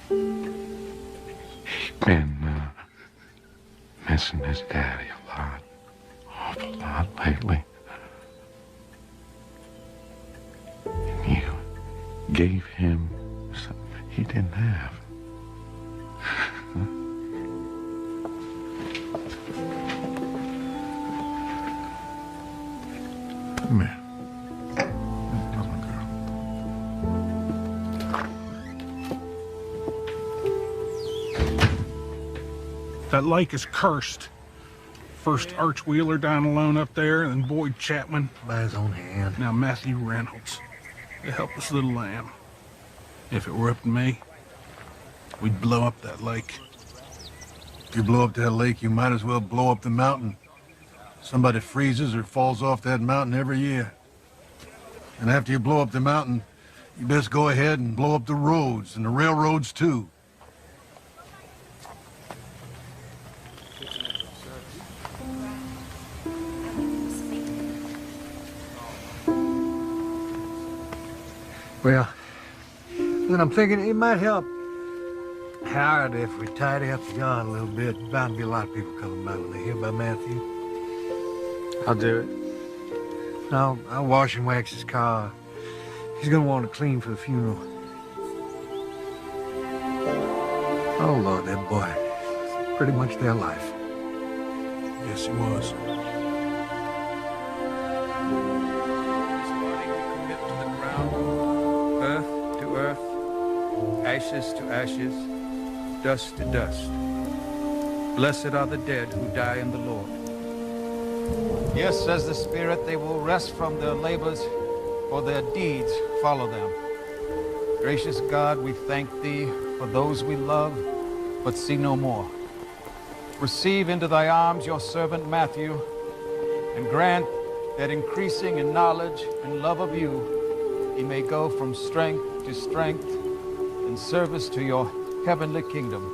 He's been missing his daddy a lot, awful lot lately. And you gave him something he didn't have. Come here. That lake is cursed. First Arch Wheeler down alone up there, and then Boyd Chapman by his own hand. Now Matthew Reynolds, the helpless little lamb. If it were up to me, we'd blow up that lake. If you blow up that lake, you might as well blow up the mountain. Somebody freezes or falls off that mountain every year. And after you blow up the mountain, you best go ahead and blow up the roads and the railroads too. Well, then I'm thinking it might help Howard if we tidy up the yard a little bit. Bound to be a lot of people coming by when they hear about Matthew. I'll do it. I'll wash and wax his car. He's gonna want to clean for the funeral. Oh, Lord, that boy. Pretty much their life. Yes, he was. Earth to earth, ashes to ashes, dust to dust. Blessed are the dead who die in the Lord. Yes, says the Spirit, they will rest from their labors, for their deeds follow them. Gracious God, we thank Thee for those we love, but see no more. Receive into Thy arms your servant Matthew, and grant that increasing in knowledge and love of You, he may go from strength to strength in service to Your heavenly kingdom.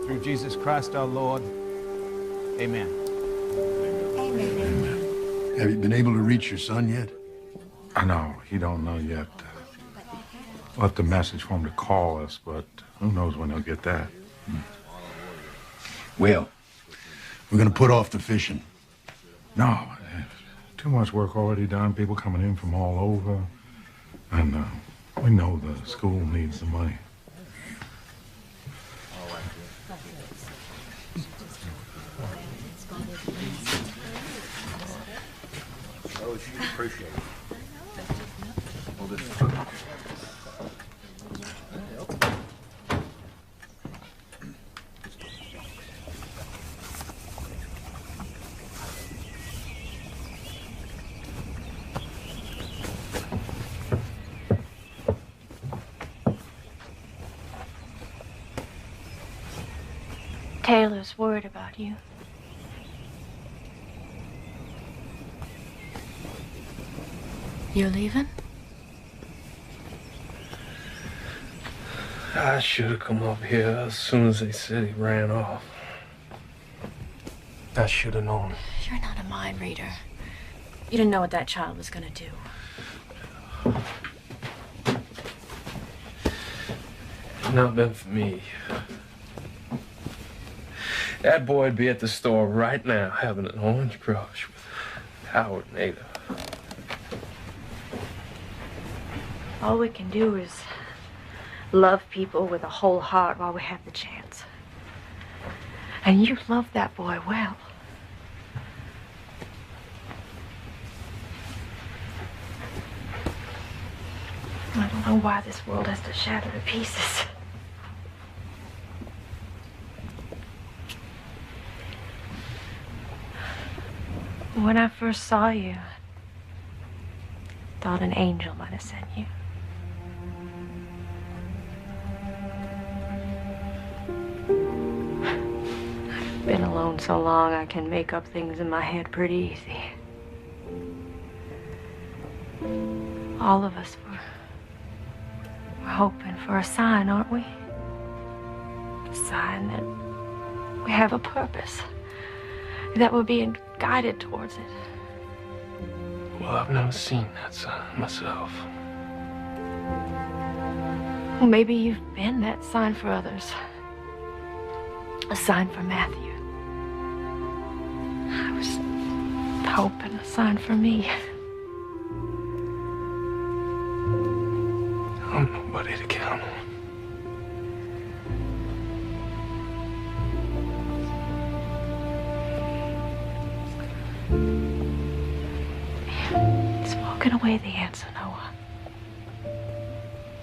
Through Jesus Christ our Lord. Amen. Amen. Have you been able to reach your son yet? I know, he don't know yet. Left a message for him to call us, but who knows when he'll get that. Well, we're gonna put off the fishing. No, too much work already done, people coming in from all over. And we know the school needs the money. Oh, she'd appreciate it. Well, this Taylor's worried about you. You're leaving? I should have come up here as soon as they said he ran off. I should have known. You're not a mind reader. You didn't know what that child was gonna do. If not been for me, that boy'd be at the store right now having an orange crush with Howard and Ada. All we can do is love people with a whole heart while we have the chance. And you love that boy well. I don't know why this world has to shatter to pieces. When I first saw you, I thought an angel might have sent you. I've been alone so long I can make up things in my head pretty easy. All of us we're hoping for a sign, aren't we? A sign that we have a purpose, that we're being guided towards it. Well, I've never seen that sign myself. Well, maybe you've been that sign for others. A sign for Matthew. I was hoping a sign for me. I'm nobody to count on. Is walking away the answer, Noah?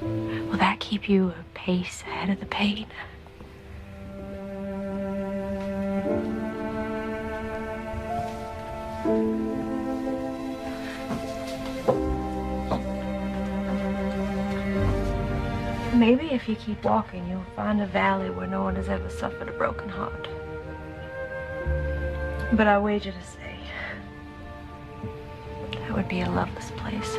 Will that keep you a pace ahead of the pain. Maybe if you keep walking, you'll find a valley where no one has ever suffered a broken heart. But I wager to say, that would be a loveless place.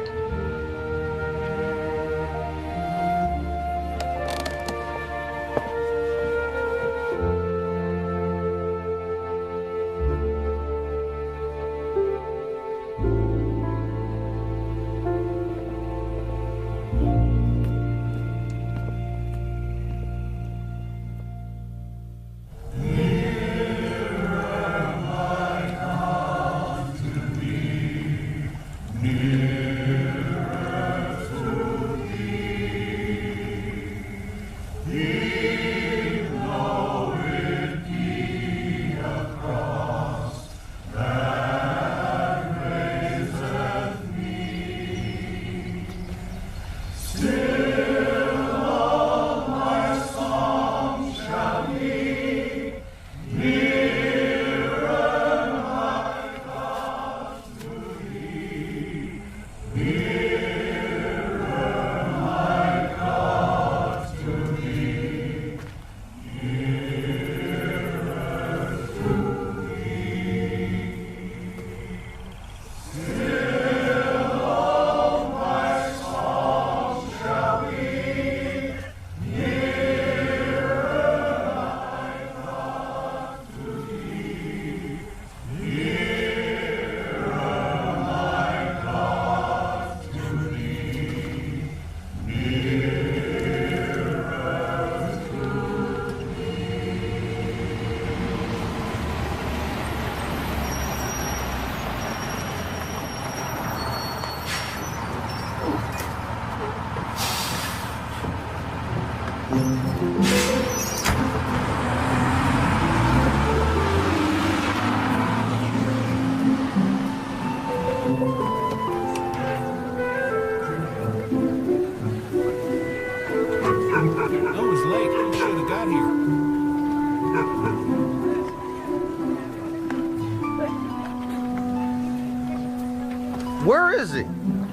Where is he?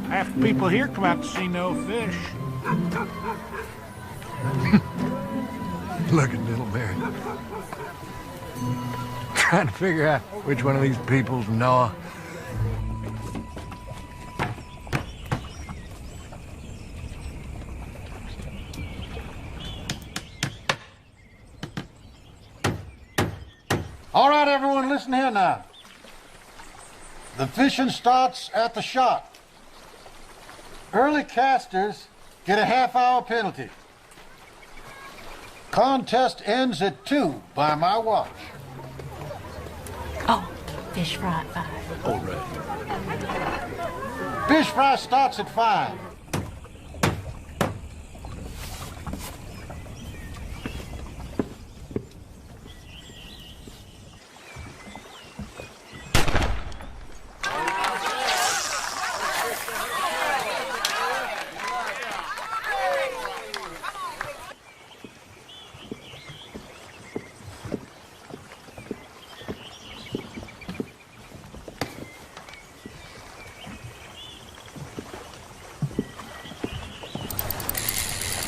Half the people here come out to see no fish. Look at little Mary. Trying to figure out which one of these people's Noah. All right, everyone, listen here now. The fishing starts at the shot. Early casters get a half-hour penalty. Contest ends at 2 by my watch. Oh, fish fry at 5. All right. Fish fry starts at 5.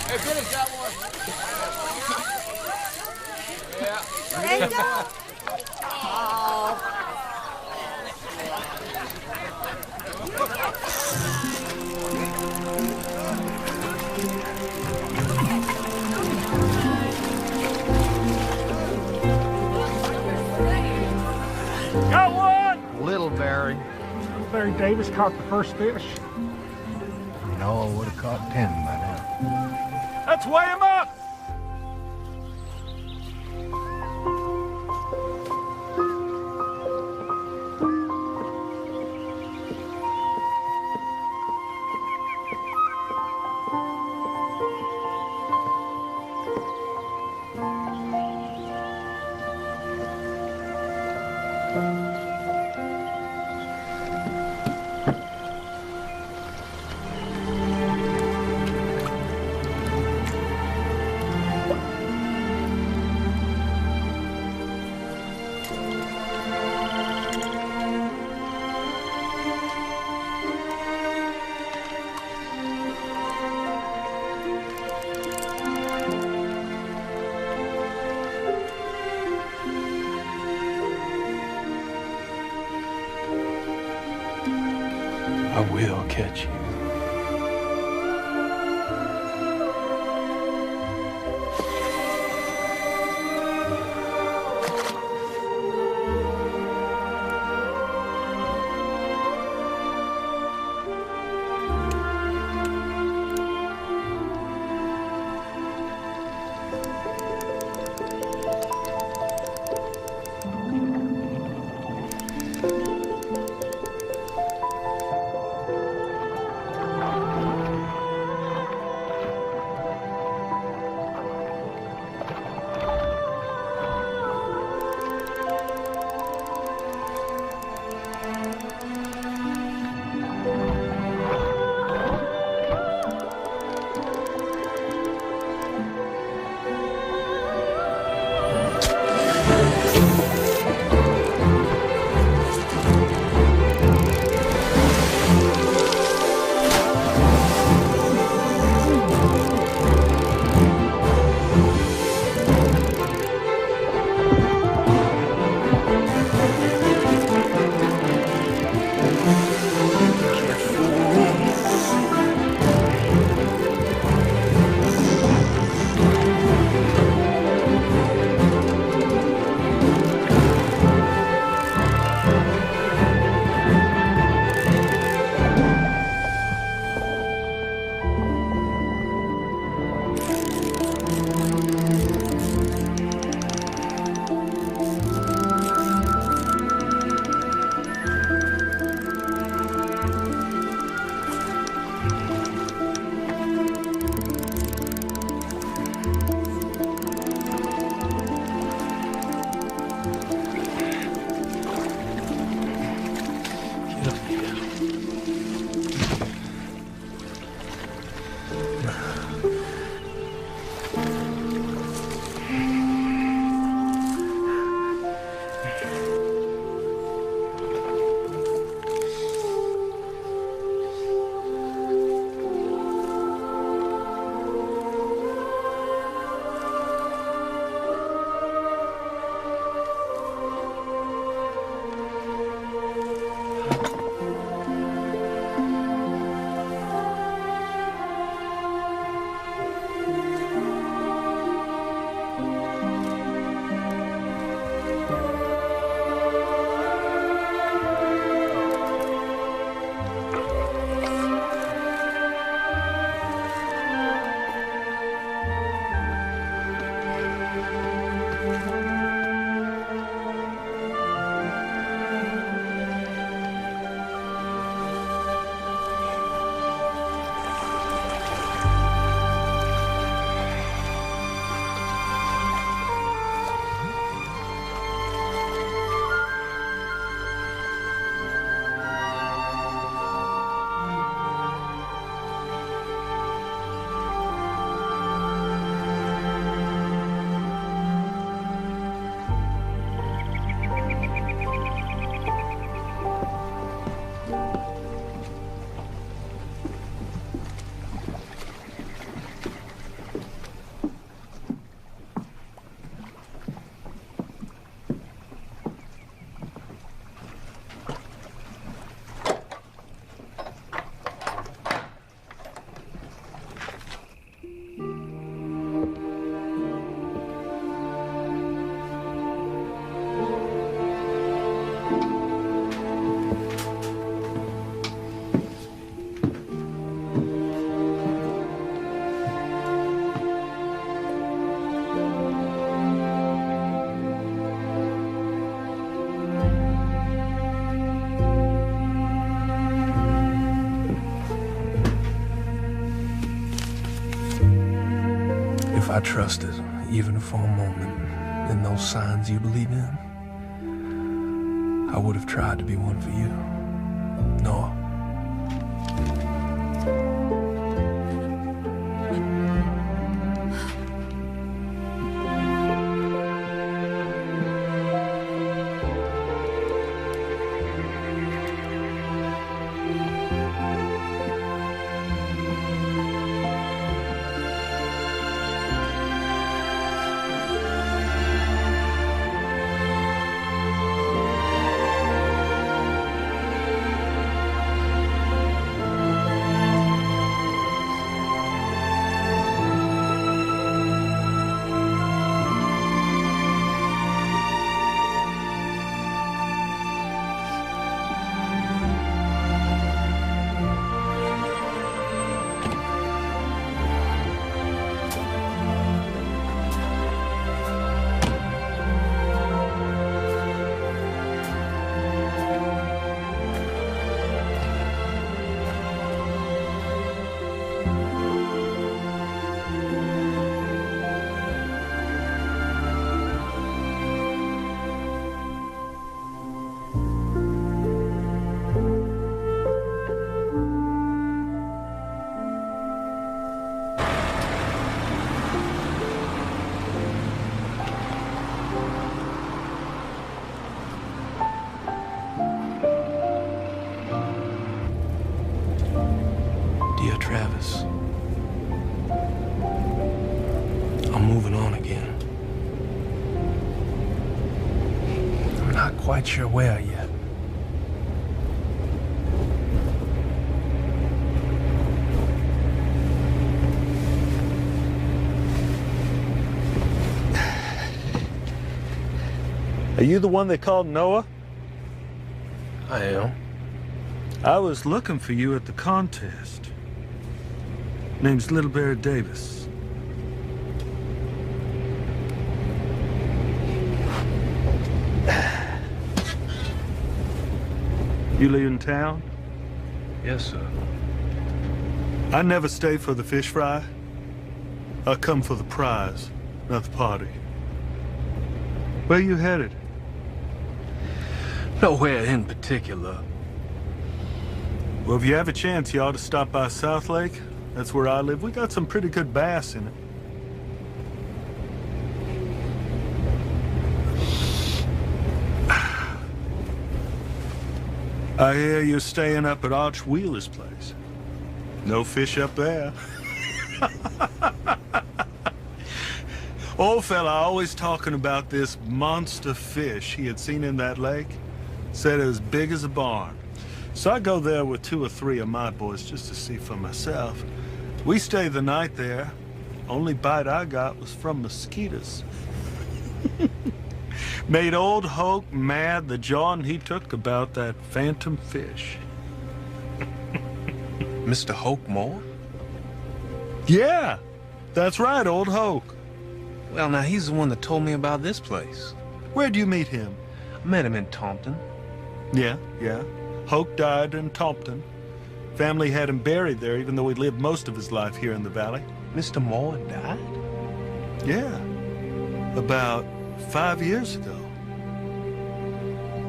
Hey, finish that one. Yeah. Hey, Doc. Got one! Little Barry. Barry Davis caught the first fish. Noah would have caught 10 by now. Let's weigh him up! I will catch you. If I trusted, even for a moment, in those signs you believe in, I would have tried to be one for you. Noah. quite sure where yet. Are you the one they called Noah? I am. I was looking for you at the contest. Name's Little Bear Davis. You leaving town? Yes, sir. I never stay for the fish fry. I come for the prize, not the party. Where you headed? Nowhere in particular. Well, if you have a chance, you ought to stop by South Lake. That's where I live. We got some pretty good bass in it. I hear you're staying up at Arch Wheeler's place. No fish up there. Old fella always talking about this monster fish he had seen in that lake. Said it was big as a barn. So I go there with 2 or 3 of my boys just to see for myself. We stay the night there. Only bite I got was from mosquitoes. Made old Hoke mad, the jawing he took about that phantom fish. Mr. Hoke Moore? Yeah, that's right, old Hoke. Well, now, he's the one that told me about this place. Where'd you meet him? I met him in Taunton. Yeah. Hoke died in Taunton. Family had him buried there, even though he lived most of his life here in the valley. Mr. Moore died? Yeah, about 5 years ago.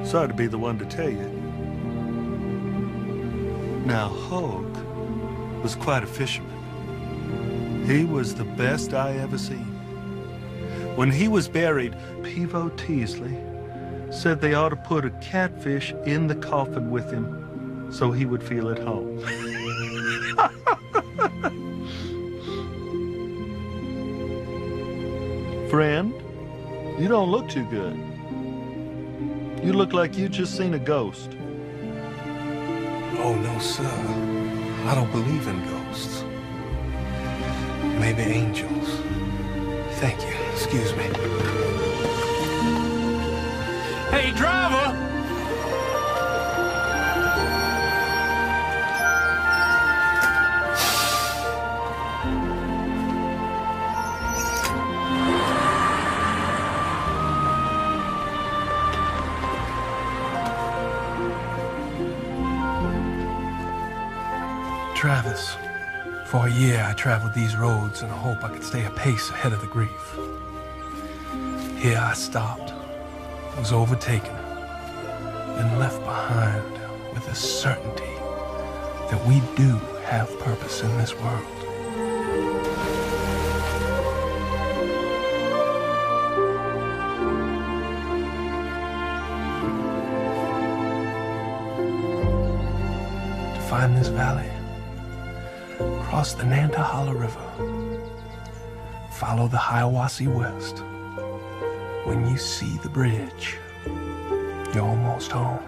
Sorry to be the one to tell you. Now, Hoke was quite a fisherman. He was the best I ever seen. When he was buried, Pivo Teasley said they ought to put a catfish in the coffin with him so he would feel at home. Friend, you don't look too good. You look like you just seen a ghost. Oh, no, sir. I don't believe in ghosts. Maybe angels. Thank you. Excuse me. Hey, driver! Travis, for a year I traveled these roads in the hope I could stay a pace ahead of the grief. Here I stopped, was overtaken, and left behind with the certainty that we do have purpose in this world. To find this valley, cross the Nantahala River, follow the Hiawassee west. When you see the bridge, you're almost home.